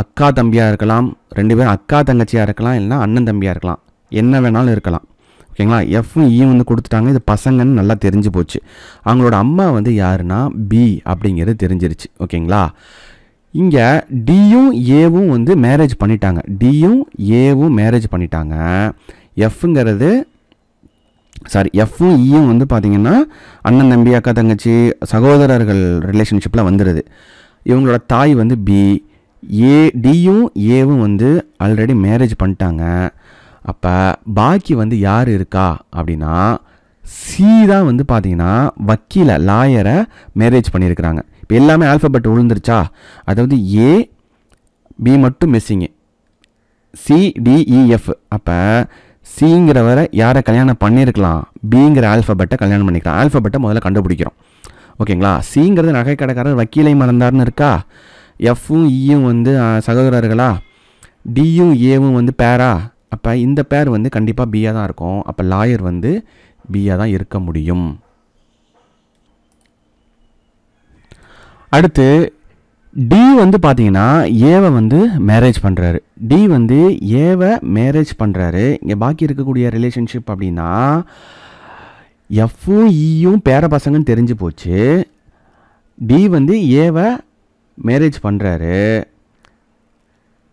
அக்கா தம்பியாக இருக்கலாம், 2 பேரும் அக்கா தங்கச்சியாக இருக்கலாம், இல்லைனா அண்ணன் தம்பியாக இருக்கலாம், என்ன வேணாலும் இருக்கலாம். ஓகேங்களா. எஃப்பும் ஈயும் வந்து கொடுத்துட்டாங்க. இது பசங்கன்னு நல்லா தெரிஞ்சு போச்சு. அவங்களோட அம்மா வந்து யாருன்னா பி அப்படிங்கிறது தெரிஞ்சிருச்சு. ஓகேங்களா. இங்கே டியும் ஏவும் வந்து மேரேஜ் பண்ணிட்டாங்க. எஃப்ங்கிறது எஃப்பும் ஈயும் வந்து பார்த்திங்கன்னா அண்ணன் தம்பி அக்கா தங்கச்சி சகோதரர்கள் ரிலேஷன்ஷிப்பில் வந்துடுது. இவங்களோட தாய் வந்து பி, டியும் ஏவும் வந்து ஆல்ரெடி மேரேஜ் பண்ணிட்டாங்க. அப்போ பாக்கி வந்து யார் இருக்கா அப்படின்னா சி தான் வந்து பார்த்திங்கன்னா வக்கீலை லாயரை மேரேஜ் பண்ணியிருக்கிறாங்க. இப்போ எல்லாமே ஆல்ஃபபெட் விழுந்துருச்சா, அதாவது ஏ பி மட்டும் மிஸ்ஸிங்கு, CDEF. அப்போ சிங்கிறவரை யாரை கல்யாணம் பண்ணியிருக்கலாம், பிங்கிற ஆல்ஃபபெட்டை கல்யாணம் பண்ணிக்கலாம். ஆல்ஃபபெட்டை முதல்ல கண்டுபிடிக்கிறோம். ஓகேங்களா. சிங்கிறது நகை கடைக்காரர், வக்கீலை மறந்தார்னு இருக்கா, எஃப்பும் ஈயும் வந்து சகோதரர்களா, டியும் ஏவும் வந்து பேரா. அப்போ இந்த பேர் வந்து கண்டிப்பாக பியாக தான் இருக்கும். அப்போ லாயர் வந்து பியாக தான் இருக்க முடியும். அடுத்து டி வந்து பார்த்தீங்கன்னா ஏவை வந்து மேரேஜ் பண்ணுறாரு. இங்கே பாக்கி இருக்கக்கூடிய ரிலேஷன்ஷிப் அப்படின்னா எஃப்பும் ஈயும் பேர பசங்கன்னு தெரிஞ்சு போச்சு. டி வந்து ஏவை மேரேஜ் பண்ணுறாரு.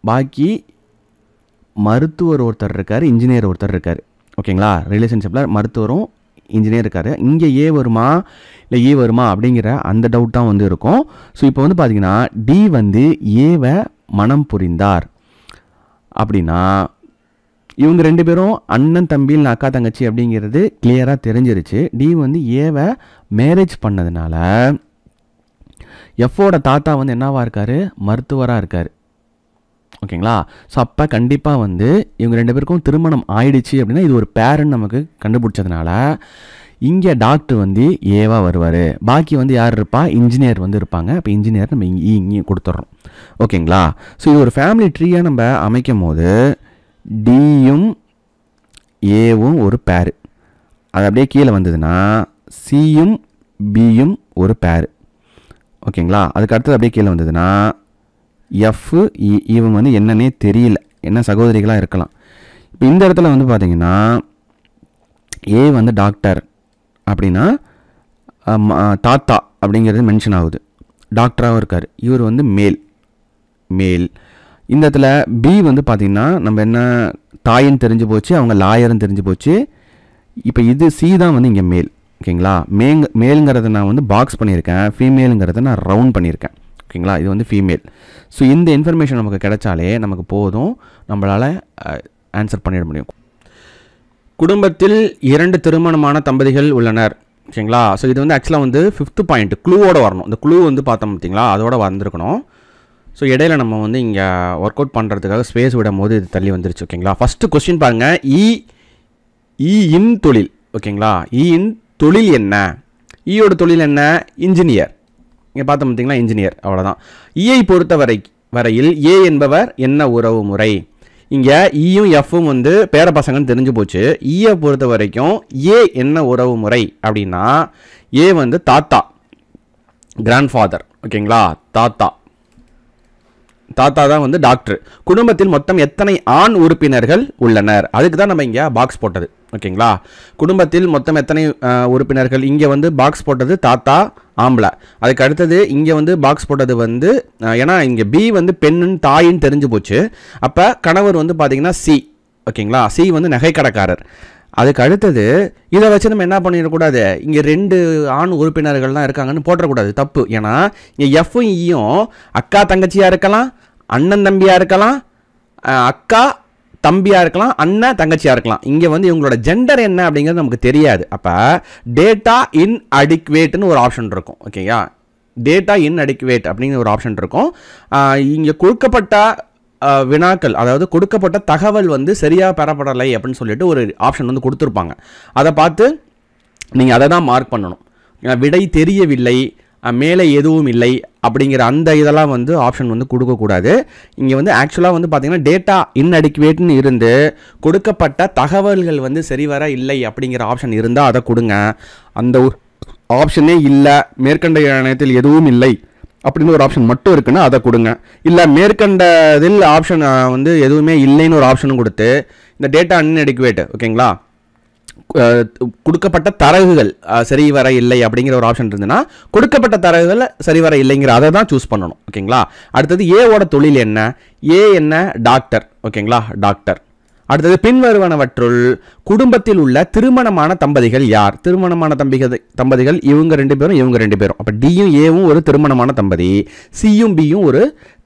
பாக்கி மருத்துவர் ஒருத்தர் இருக்கார், இன்ஜினியர் ஒருத்தர் இருக்கார். ஓகேங்களா. ரிலேஷன்ஷிப்பில் மருத்துவரும் இன்ஜினியர் இருக்கார். இங்கே ஏ வருமா இல்லை ஈ வருமா அப்படிங்கிற அந்த டவுட் தான் வந்து இருக்கும். ஸோ இப்போ வந்து பார்த்தீங்கன்னா டி வந்து ஏவை மனம் புரிந்தார் அப்படின்னா இவங்க 2 பேரும் அண்ணன் தம்பி இல்லை அக்கா தங்கச்சி அப்படிங்கிறது கிளியராக தெரிஞ்சிருச்சு. டி வந்து ஏவை மேரேஜ் பண்ணதுனால எஃப்போட தாத்தா வந்து என்னவா இருக்கார், மருத்துவராக இருக்கார். ஓகேங்களா. ஸோ அப்போ கண்டிப்பாக வந்து இவங்க 2 பேருக்கும் திருமணம் ஆயிடுச்சு அப்படின்னா இது ஒரு பேரண்ட் நமக்கு கண்டுபிடிச்சதுனால இங்கே டாக்டர் வந்து ஏவாக வருவார். பாக்கி வந்து யார் இருப்பா, இன்ஜினியர் வந்து இருப்பாங்க. அப்போ இன்ஜினியர் நம்ம இங்கேயும் கொடுத்துட்றோம். ஓகேங்களா. ஸோ இது ஒரு ஃபேமிலி ட்ரீயாக நம்ம அமைக்கும் போது டியும் ஏவும் ஒரு பேரு, அது அப்படியே கீழே வந்ததுன்னா சியும் பியும் ஒரு பேரு. ஓகேங்களா. அதுக்கு அடுத்தது அப்படியே கீழே வந்ததுன்னா எஃப் இவங்க வந்து என்னன்னே தெரியல, என்ன சகோதரிகளாக இருக்கலாம். இப்போ இந்த இடத்துல வந்து பார்த்தீங்கன்னா ஏ வந்து டாக்டர் அப்படின்னா தாத்தா அப்படிங்கிறது மென்ஷன் ஆகுது, டாக்டராகவும் இருக்கார். இவர் வந்து மேல். இந்த இடத்துல பி வந்து பார்த்திங்கன்னா நம்ம என்ன தாயின்னு தெரிஞ்சு போச்சு, அவங்க லாயர்னு தெரிஞ்சு போச்சு. இப்போ இது சி தான் வந்து இங்கே மேல். ஓகேங்களா. மேலுங்கிறத நான் வந்து பாக்ஸ் பண்ணியிருக்கேன், ஃபீமேலுங்கிறத நான் ரவுண்ட் பண்ணியிருக்கேன். ஓகேங்களா. இது வந்து ஃபீமேல். ஸோ இந்த இன்ஃபர்மேஷன் நமக்கு கிடைச்சாலே நமக்கு போதும், நம்மளால் ஆன்சர் பண்ணிட முடியும். குடும்பத்தில் 2 திருமணமான தம்பதிகள் உள்ளனர். ஓகேங்களா? ஸோ இது வந்து ஆக்சுவலாக வந்து 5th பாயிண்ட் க்ளூவோட வரணும். இந்த க்ளூ வந்து பார்த்தோம் பார்த்தீங்களா, அதோட வந்திருக்கணும். ஸோ இடையில நம்ம வந்து இங்கே ஒர்க் அவுட் பண்ணுறதுக்காக ஸ்பேஸ் விடும் போது இது தள்ளி வந்துருச்சு. ஓகேங்களா? ஃபஸ்ட்டு கொஸ்டின் பாருங்கள். இன் தொழில். ஓகேங்களா? இன் தொழில் என்ன? ஈயோட தொழில் என்ன? இன்ஜினியர். இங்கே பார்த்தோம் பார்த்தீங்களா, இன்ஜினியர். அவ்வளோதான். ஈயை பொறுத்த வரையில் ஏ என்பவர் என்ன உறவு முறை? இங்கே ஈயும் எஃப்பும் வந்து பேர பசங்கன்னு தெரிஞ்சு போச்சு. ஈயை பொறுத்த வரைக்கும் ஏ என்ன உறவு முறை அப்படின்னா, ஏ வந்து தாத்தா, கிராண்ட்ஃபாதர். ஓகேங்களா? தாத்தா தான் வந்து டாக்டர். குடும்பத்தில் மொத்தம் எத்தனை ஆண் உறுப்பினர்கள் உள்ளனர்? அதுக்கு தான் நம்ம இங்கே பாக்ஸ் போட்டது. ஓகேங்களா? குடும்பத்தில் மொத்தம் எத்தனை உறுப்பினர்கள்? இங்கே வந்து பாக்ஸ் போட்டது தாத்தா ஆம்பளை. அதுக்கு அடுத்தது இங்கே வந்து பாக்ஸ் போட்டது வந்து, ஏன்னா இங்கே பி வந்து பெண்ணுன்னு தாயின்னு தெரிஞ்சு போச்சு. அப்போ கணவர் வந்து பார்த்தீங்கன்னா சி. ஓகேங்களா? சி வந்து நகைக்கடைக்காரர். அதுக்கு அடுத்தது இதை வச்சு நம்ம என்ன பண்ணிடக்கூடாது, இங்கே 2 ஆண் உறுப்பினர்கள் தான் இருக்காங்கன்னு போட்டுறக்கூடாது. தப்பு. ஏன்னா இங்கே எஃப்பும் ஈயும் அக்கா தங்கச்சியாக இருக்கலாம், அண்ணன் தம்பியாக இருக்கலாம், அக்கா தம்பியாக இருக்கலாம், அண்ணன் தங்கச்சியாக இருக்கலாம். இங்கே வந்து இவங்களோட ஜெண்டர் என்ன அப்படிங்கிறது நமக்கு தெரியாது. அப்போ டேட்டா இன்அடிக்குவேட்னு ஒரு ஆப்ஷன் இருக்கும். ஓகேயா? டேட்டா இன்அடிக்குவேட் அப்படிங்கிற ஒரு ஆப்ஷன் இருக்கும். இங்கே கொடுக்கப்பட்ட வினாக்கள், அதாவது கொடுக்கப்பட்ட தகவல் வந்து சரியாக பெறப்படலை அப்படின்னு சொல்லிட்டு ஒரு ஆப்ஷன் வந்து கொடுத்துருப்பாங்க. அதை பார்த்து நீங்கள் அதை தான் மார்க் பண்ணணும். விடை தெரியவில்லை, மேலே எதுவும் இல்லை அப்படிங்கிற அந்த இதெல்லாம் வந்து ஆப்ஷன் வந்து கொடுக்கக்கூடாது. இங்கே வந்து ஆக்சுவலாக வந்து பார்த்தீங்கன்னா டேட்டா இன்அடிக்குவேட்னு இருந்து கொடுக்கப்பட்ட தகவல்கள் வந்து சரிவர இல்லை அப்படிங்கிற ஆப்ஷன் இருந்தால் அதை கொடுங்க. அந்த ஆப்ஷனே இல்லை, மேற்கண்ட இணையத்தில் எதுவும் இல்லை அப்படின்னு ஒரு ஆப்ஷன் மட்டும் இருக்குன்னா அதை கொடுங்க. இல்லை மேற்கண்டதில் ஆப்ஷன் வந்து எதுவுமே இல்லைன்னு ஒரு ஆப்ஷனும் கொடுத்து இந்த டேட்டா இன்அடிக்குவேட், ஓகேங்களா, கொடுக்கப்பட்ட தரவுகள் சரிவர இல்லை அப்படிங்கிற ஒரு ஆப்ஷன் இருந்ததுன்னா கொடுக்கப்பட்ட தரவுகள் சரிவர இல்லைங்கிற அதை தான் சூஸ் பண்ணணும். ஓகேங்களா? அடுத்தது ஏவோட தொழில் என்ன? ஏ என்ன? டாக்டர். ஓகேங்களா? டாக்டர். அடுத்தது பின்வருவனவற்றுள் குடும்பத்தில் உள்ள திருமணமான தம்பதிகள் யார்? திருமணமான தம்பதிகள் இவங்க 2 பேரும், இவங்க 2 பேரும். அப்போ டியும் ஏவும் ஒரு திருமணமான தம்பதி, சியும் பியும் ஒரு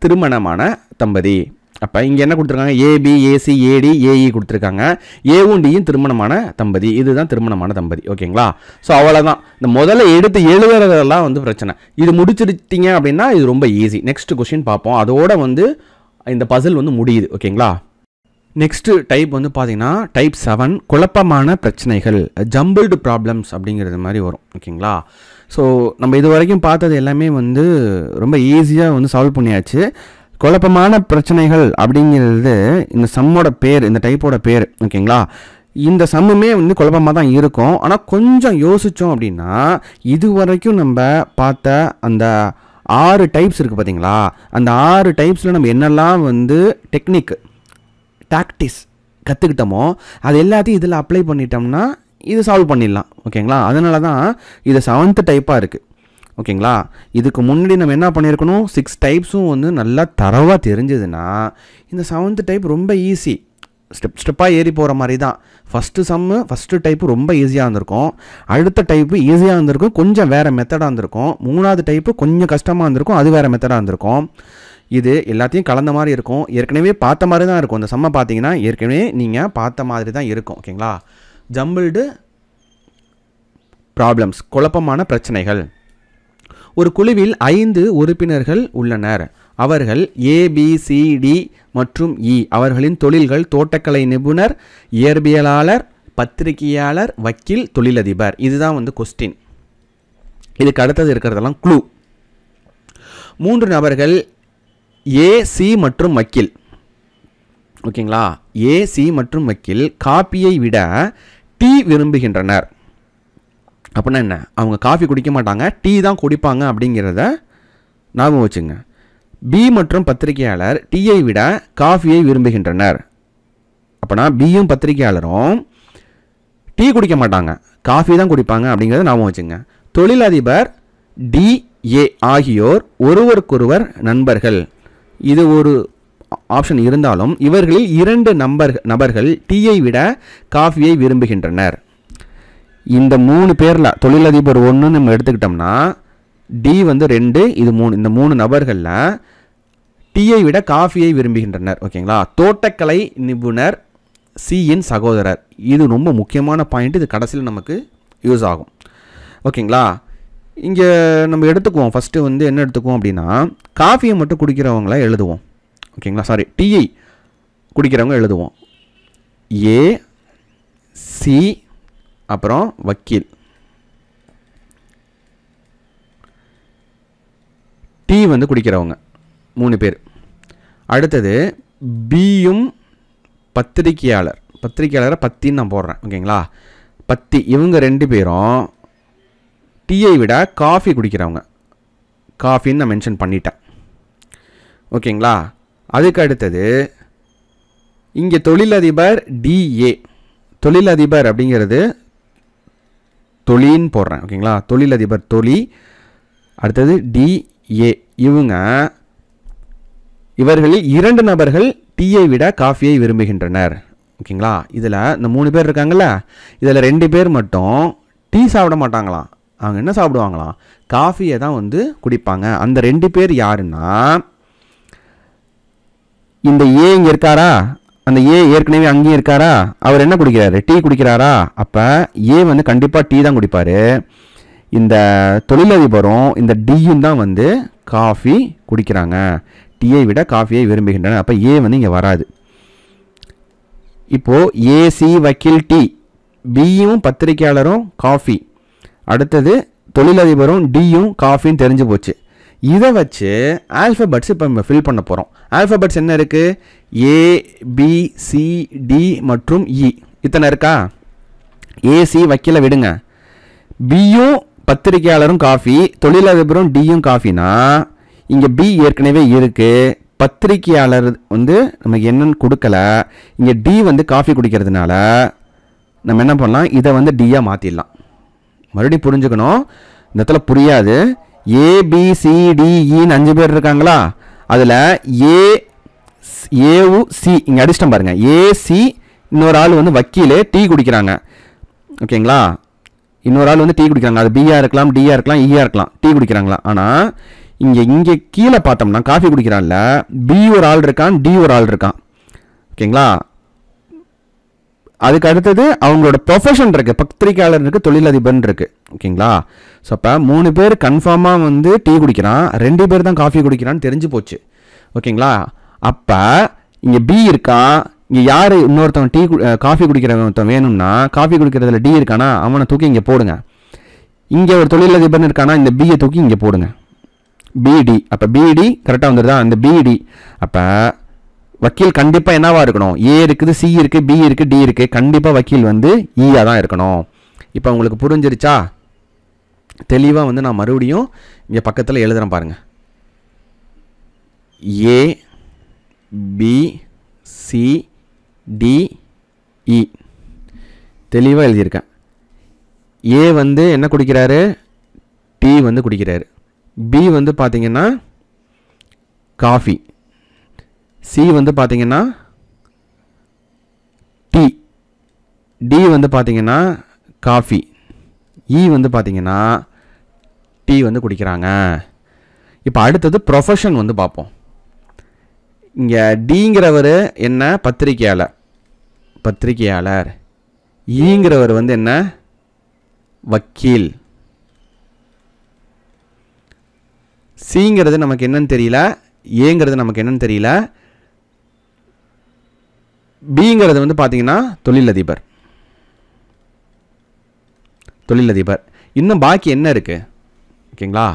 திருமணமான தம்பதி. அப்போ இங்கே என்ன கொடுத்துருக்காங்க? ஏபி, ஏசி, ஏடி, ஏஇ கொடுத்துருக்காங்க. ஏவும் டியும் திருமணமான தம்பதி. இதுதான் திருமணமான தம்பதி. ஓகேங்களா? ஸோ அவ்வளோதான். இந்த முதல்ல எடுத்து எழுதுறதெல்லாம் வந்து பிரச்சனை. இது முடிச்சிருத்தீங்க அப்படின்னா இது ரொம்ப ஈஸி. நெக்ஸ்ட் கொஸ்டின் பார்ப்போம். அதோட வந்து இந்த பசில் வந்து முடியுது. ஓகேங்களா? நெக்ஸ்ட்டு டைப் வந்து பார்த்தீங்கன்னா டைப் 7 குழப்பமான பிரச்சனைகள், ஜம்பிள்டு ப்ராப்ளம்ஸ் அப்படிங்கிறது மாதிரி வரும். ஓகேங்களா? ஸோ நம்ம இது வரைக்கும் பார்த்தது எல்லாமே வந்து ரொம்ப ஈஸியாக வந்து சால்வ் பண்ணியாச்சு. குழப்பமான பிரச்சனைகள் அப்படிங்கிறது இந்த சம்மோட பேர், இந்த டைப்போட பேர். ஓகேங்களா? இந்த சம்முமே வந்து குழப்பமாக தான் இருக்கும். ஆனால் கொஞ்சம் யோசித்தோம் அப்படின்னா இது வரைக்கும் நம்ம பார்த்த அந்த 6 டைப்ஸ் இருக்குது பார்த்தீங்களா, அந்த 6 டைப்ஸில் நம்ம என்னெல்லாம் வந்து டாக்டிஸ் கற்றுக்கிட்டோமோ அது எல்லாத்தையும் இதில் அப்ளை பண்ணிட்டோம்னா இது சால்வ் பண்ணிடலாம். ஓகேங்களா? அதனால தான் இது 7th டைப்பாக இருக்குது. ஓகேங்களா? இதுக்கு முன்னாடி நம்ம என்ன பண்ணியிருக்கணும், 6 டைப்ஸும் வந்து நல்லா தரவாக தெரிஞ்சதுன்னா இந்த 7th டைப் ரொம்ப ஈஸி. ஸ்டெப்பாக ஏறி போகிற மாதிரி தான். ஃபஸ்ட்டு டைப்பு ரொம்ப ஈஸியாக இருந்திருக்கும், அடுத்த டைப்பு ஈஸியாக இருந்திருக்கும், கொஞ்சம் வேறு மெத்தடாக இருந்திருக்கும், 3வது டைப்பு கொஞ்சம் கஷ்டமாக இருந்திருக்கும், அது வேறு மெத்தடாக இருந்திருக்கும். இது எல்லாத்தையும் கலந்த மாதிரி இருக்கும். ஏற்கனவே பார்த்த மாதிரி தான் இருக்கும். இந்த சம்மை பார்த்தீங்கன்னா ஏற்கனவே நீங்கள் பார்த்த மாதிரி தான் இருக்கும். ஓகேங்களா? ஜம்பிள்டு ப்ராப்ளம்ஸ், குழப்பமான பிரச்சனைகள். ஒரு குழுவில் 5 உறுப்பினர்கள் உள்ளனர். அவர்கள் ஏபிசிடி மற்றும் இ. அவர்களின் தொழில்கள் தோட்டக்கலை நிபுணர், இயற்பியலாளர், பத்திரிகையாளர், வக்கீல், தொழிலதிபர். இதுதான் வந்து கொஸ்டின். இதுக்கு அடுத்தது இருக்கிறதெல்லாம் க்ளூ. 3 நபர்கள் ஏ, சி மற்றும் வக்கீல். ஓகேங்களா? ஏ, சி மற்றும் வக்கீல் காப்பியை விட டீ விரும்புகின்றனர். அப்படின்னா என்ன? அவங்க காஃபி குடிக்க மாட்டாங்க, டீ தான் குடிப்பாங்க அப்படிங்கிறத ஞாபகம் வச்சுங்க. பி மற்றும் பத்திரிகையாளர் டீயை விட காஃபியை விரும்புகின்றனர். அப்படின்னா பியும் பத்திரிகையாளரும் டீ குடிக்க மாட்டாங்க, காஃபி தான் குடிப்பாங்க அப்படிங்கிறத ஞாபகம் வச்சுங்க. தொழிலதிபர் டி, ஏ ஆகியோர் ஒருவருக்கொருவர் நண்பர்கள். இது ஒரு ஆப்ஷன் இருந்தாலும் இவர்களில் 2 நபர்கள் டீயை விட காஃபியை விரும்புகின்றனர். இந்த 3 பேரில் தொழிலதிபர் 1 நம்ம எடுத்துக்கிட்டோம்னா டி வந்து 2, இது 3. இந்த 3 நபர்களில் டீயை விட காஃபியை விரும்புகின்றனர். ஓகேங்களா? தோட்டக்கலை நிபுணர் சியின் சகோதரர். இது ரொம்ப முக்கியமான பாயிண்ட். இது கடைசியில் நமக்கு யூஸ் ஆகும். ஓகேங்களா? இங்கே நம்ம எடுத்துக்குவோம். ஃபஸ்ட்டு வந்து என்ன எடுத்துக்குவோம் அப்படின்னா, காஃபியை மட்டும் குடிக்கிறவங்கள எழுதுவோம். ஓகேங்களா? சாரி, டீயை குடிக்கிறவங்க எழுதுவோம். ஏ, சி, அப்புறம் வக்கீல். டீ வந்து குடிக்கிறவங்க 3 பேர். அடுத்தது பியும் பத்திரிக்கையாளர். பத்திரிக்கையாளரை பத்தின்னு நான் போடுறேன். ஓகேங்களா? பத்தி. இவங்க 2 பேரும் டீயை விட காஃபி குடிக்கிறவங்க. காஃபின்னு நான் மென்ஷன் பண்ணிட்டேன். ஓகேங்களா? அதுக்கு அடுத்தது இங்கே தொழிலதிபர் டிஏ. தொழிலதிபர் அப்படிங்கிறது தொழின்னு போடுறேன். ஓகேங்களா? தொழிலதிபர் தொழி. அடுத்தது டிஏ. இவர்களில் 2 நபர்கள் டீயை விட காஃபியை விரும்புகின்றனர். ஓகேங்களா? இதில் இந்த 3 பேர் இருக்காங்கல்ல, இதில் 2 பேர் மட்டும் டீ சாப்பிட மாட்டாங்களாம். அவங்க என்ன சாப்பிடுவாங்களாம்? காஃபியை தான் வந்து குடிப்பாங்க. அந்த 2 பேர் யாருன்னா, இந்த ஏ இங்கே இருக்காரா? அந்த ஏ ஏற்கனவே அங்கேயும் இருக்காரா? அவர் என்ன குடிக்கிறாரு? டீ குடிக்கிறாரா? அப்போ ஏ வந்து கண்டிப்பாக டீ தான் குடிப்பார். இந்த தொழிலதிபரும் இந்த டியும் தான் வந்து காஃபி குடிக்கிறாங்க. டீயை விட காஃபியை விரும்புகின்றன. அப்போ ஏ வந்து இங்கே வராது. இப்போது ஏசி வக்கீல் டீ, பியும் பத்திரிக்கையாளரும் காஃபி, அடுத்தது தொழிலதிபரும் டியும் காஃபின்னு தெரிஞ்சு போச்சு. இதை வச்சு ஆல்ஃபபெட்ஸ் இப்போ நம்ம ஃபில் பண்ண போகிறோம். ஆல்ஃபபெட்ஸ் என்ன இருக்குது? ஏ, பி, சி, டி மற்றும் இ. இத்தனை இருக்கா? ஏசி வக்கீலை விடுங்க. பியும் பத்திரிக்கையாளரும் காஃபி, தொழிலதிபரும் டியும் காஃபினா இங்கே பி ஏற்கனவே இருக்குது. பத்திரிக்கையாளர் வந்து நமக்கு என்னன்னு கொடுக்கல. இங்கே டி வந்து காஃபி குடிக்கிறதுனால நம்ம என்ன பண்ணலாம்? இதை வந்து டியாக மாற்றிடலாம். மறுபடியும் புரிஞ்சுக்கணும், இந்த இடத்துல புரியாது. ஏபிசிடிஇன்னு 5 பேர் இருக்காங்களா? அதில் ஏவு சி இங்கே அடிச்சிட்டோம் பாருங்கள். ஏசி, இன்னொரு ஆள் வந்து வக்கீல் டீ குடிக்கிறாங்க. ஓகேங்களா? இன்னொரு ஆள் வந்து டீ குடிக்கிறாங்க. அது பிஆ இருக்கலாம், டிஆ இருக்கலாம், இஆ இருக்கலாம். டீ குடிக்கிறாங்களா? ஆனால் இங்கே கீழே பார்த்தோம்னா காஃபி குடிக்கிறான்ல, பி ஒரு ஆள் இருக்கான், டி ஒரு ஆள் இருக்கான். ஓகேங்களா? அதுக்கு அடுத்தது அவங்களோட ப்ரொஃபஷன் இருக்குது. பத்திரிக்கையாளர் இருக்குது, தொழிலதிபர் இருக்குது. ஓகேங்களா? ஸோ அப்போ 3 பேர் கன்ஃபார்மாக வந்து டீ குடிக்கிறான், 2 பேர் தான் காஃபி குடிக்கிறான்னு தெரிஞ்சு போச்சு. ஓகேங்களா? அப்போ இங்கே பி இருக்கா, இங்கே யார் இன்னொருத்தவன் காஃபி குடிக்கிறவன் வேணும்னா, காஃபி குடிக்கிறதுல டி இருக்கானா, அவனை தூக்கி இங்கே போடுங்க. இங்கே ஒரு தொழிலதிபர்னு இருக்கானா, இந்த பியை தூக்கி இங்கே போடுங்க. பிடி. அப்போ பிடி கரெக்டாக வந்துடுதா? இந்த பிடி. அப்போ வக்கீல் கண்டிப்பாக என்னவா இருக்கணும்? ஏ இருக்குது, சி இருக்குது, பி இருக்குது, டி இருக்குது. கண்டிப்பாக வக்கீல் வந்து ஈயா தான் இருக்கணும். இப்போ உங்களுக்கு புரிஞ்சிருச்சா? தெளிவாக வந்து நான் மறுபடியும் இங்கே பக்கத்தில் எழுதுகிறேன் பாருங்கள். ஏ, பி, சி, டி, இ. தெளிவாக எழுதியிருக்கேன். ஏ வந்து என்ன குடிக்கிறாரு? டீ வந்து குடிக்கிறாரு. பி வந்து பார்த்தீங்கன்னா காஃபி. சி வந்து பார்த்தீங்கன்னா டீ. டி வந்து பார்த்தீங்கன்னா காஃபி. இ வந்து பார்த்தீங்கன்னா டீ வந்து குடிக்கிறாங்க. இப்போ அடுத்தது ப்ரொஃபஷன் வந்து பார்ப்போம். இங்கே டிங்கிறவர் என்ன? பத்திரிக்கையாளர். பத்திரிக்கையாளர். ஈங்கிறவர் வந்து என்ன? வக்கீல். சிங்கிறது நமக்கு என்னன்னு தெரியல, ஏங்கிறது நமக்கு என்னன்னு தெரியல. பிங்கிறது வந்து பார்த்தீங்கன்னா தொழிலதிபர். தொழிலதிபர். இன்னும் பாக்கி என்ன இருக்கு? ஓகேங்களா?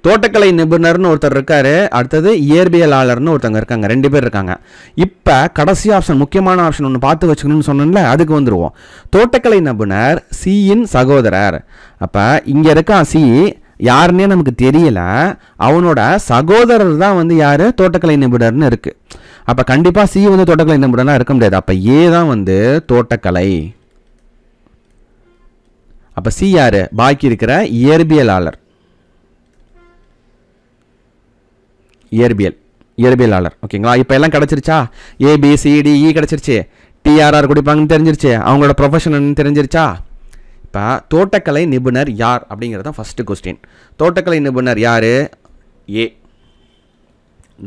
தோட்டக்கலை நிபுணர்னு ஒருத்தர் இருக்காரு, அடுத்தது இயற்பியலாளர்னு ஒருத்தவங்க இருக்காங்க. 2 பேர் இருக்காங்க. இப்போ கடைசி ஆப்ஷன், முக்கியமான ஆப்ஷன் ஒன்று பார்த்து வச்சுக்கணும்னு சொன்னேன்ல, அதுக்கு வந்துடுவோம். தோட்டக்கலை நிபுணர் சியின் சகோதரர். அப்போ இங்கே இருக்கா சி, யாருன்னே நமக்கு தெரியல. அவனோட சகோதரர் தான் வந்து யார்? தோட்டக்கலை நிபுணர்னு இருக்கு. அப்போ கண்டிப்பாக சி வந்து தோட்டக்கலை நிபுணர்லாம் இருக்க முடியாது. அப்போ ஏ தான் வந்து தோட்டக்கலை. அப்போ சி யார்? பாக்கி இருக்கிற இயற்பியலாளர். இயற்பியலாளர். ஓகேங்களா? இப்போ எல்லாம் கிடச்சிருச்சா? ஏபிசிடிஇ கிடச்சிருச்சு. டிஆர்ஆர் குடிப்பாங்கன்னு தெரிஞ்சிருச்சு. அவங்களோட ப்ரொஃபஷன் தெரிஞ்சிருச்சா? இப்போ தோட்டக்கலை நிபுணர் யார் அப்படிங்கிறது தான் ஃபஸ்ட்டு கொஸ்டின். தோட்டக்கலை நிபுணர் யார்? ஏ.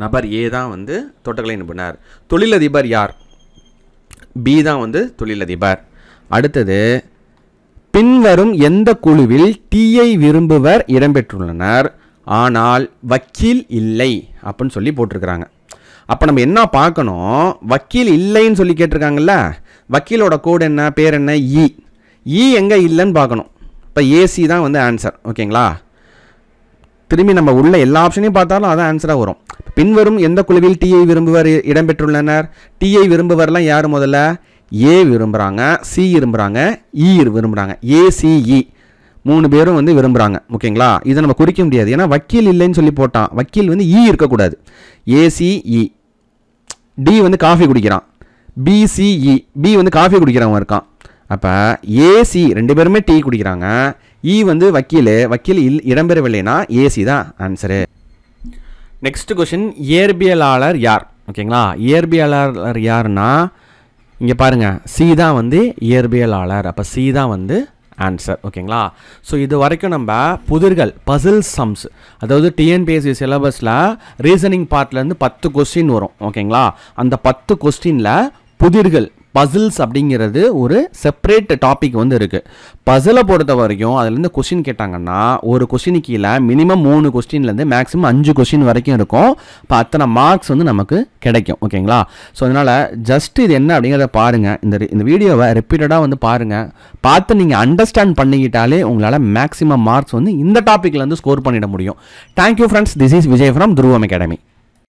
நபர் ஏ தான் வந்து தோட்டக்கலை நிபுணர். தொழிலதிபர் யார்? பி தான் வந்து தொழிலதிபர். அடுத்தது, பின்வரும் எந்த குழுவில் டீயை விரும்புவர் இடம்பெற்றுள்ளனர் ஆனால் வக்கீல் இல்லை அப்படின்னு சொல்லி போட்டிருக்கிறாங்க. அப்போ நம்ம என்ன பார்க்கணும், வக்கீல் இல்லைன்னு சொல்லி கேட்டிருக்காங்கல்ல, வக்கீலோட கோடு என்ன, பேர் என்ன, இ எங்கே இல்லைன்னு பார்க்கணும். இப்போ ஏசி தான் வந்து ஆன்சர். ஓகேங்களா? திரும்பி நம்ம உள்ள எல்லா ஆப்ஷனையும் பார்த்தாலும் அதான் ஆன்சராக வரும். பின்வரும் எந்த குழுவில் டீயை விரும்புவர் இடம்பெற்றுள்ளனர்? டீயை விரும்புவர்லாம் யார்? முதல்ல ஏ விரும்புகிறாங்க, சி விரும்புகிறாங்க, இ விரும்புகிறாங்க. ஏசிஇ 3 பேரும் வந்து விரும்புகிறாங்க. ஓகேங்களா? இதை நம்ம குறிக்க முடியாது, ஏன்னா வக்கீல் இல்லைன்னு சொல்லி போட்டான். வக்கீல் வந்து இ இருக்கக்கூடாது. ஏசிஇ. டி வந்து காஃபி குடிக்கிறான். பிசிஇ, பி வந்து காஃபி குடிக்கிறவங்க இருக்கான். அப்போ ஏசி 2 பேருமே டீ குடிக்கிறாங்க. இ வந்து வக்கீல் இடம்பெறவில்லைன்னா ஏசி தான் ஆன்சரு. நெக்ஸ்ட் கொஷின், இயற்பியலாளர் யார்? ஓகேங்களா? இயற்பியலாளர் யாருன்னா இங்கே பாருங்கள், சி தான் வந்து இயற்பியலாளர். அப்போ சி தான் வந்து ஆன்சர். ஓகேங்களா? ஸோ இது வரைக்கும் நம்ம புதிர்கள், பசில் சம்ஸ், அதாவது டிஎன்பிஎஸ்சி சிலபஸில் ரீசனிங் பார்ட்லேருந்து 10 கொஸ்டின் வரும். ஓகேங்களா? அந்த 10 கொஸ்டினில் புதிர்கள், பசில்ஸ் அப்படிங்கிறது ஒரு செப்பரேட் டாபிக் வந்து இருக்குது. பசிலை பொறுத்த வரைக்கும் அதுலேருந்து கொஸ்டின் கேட்டாங்கன்னா ஒரு கொஸ்டினுக்கு கீழே மினிமம் 3 கொஸ்டின்லேருந்து மேக்ஸிமம் 5 கொஸ்டின் வரைக்கும் இருக்கும். இப்போ அத்தனை மார்க்ஸ் வந்து நமக்கு கிடைக்கும். ஓகேங்களா? ஸோ அதனால் ஜஸ்ட் இது என்ன அப்படிங்கிறத பாருங்கள். இந்த வீடியோவை ரிப்பீட்டடாக வந்து பாருங்கள். பார்த்து நீங்கள் அண்டர்ஸ்டாண்ட் பண்ணிக்கிட்டாலே உங்களால் மேக்ஸிமம் மார்க்ஸ் வந்து இந்த டாப்பிக்கில் வந்து ஸ்கோர் பண்ணிட முடியும். Thank you friends. This is Vijay from துருவம் அகாடமி.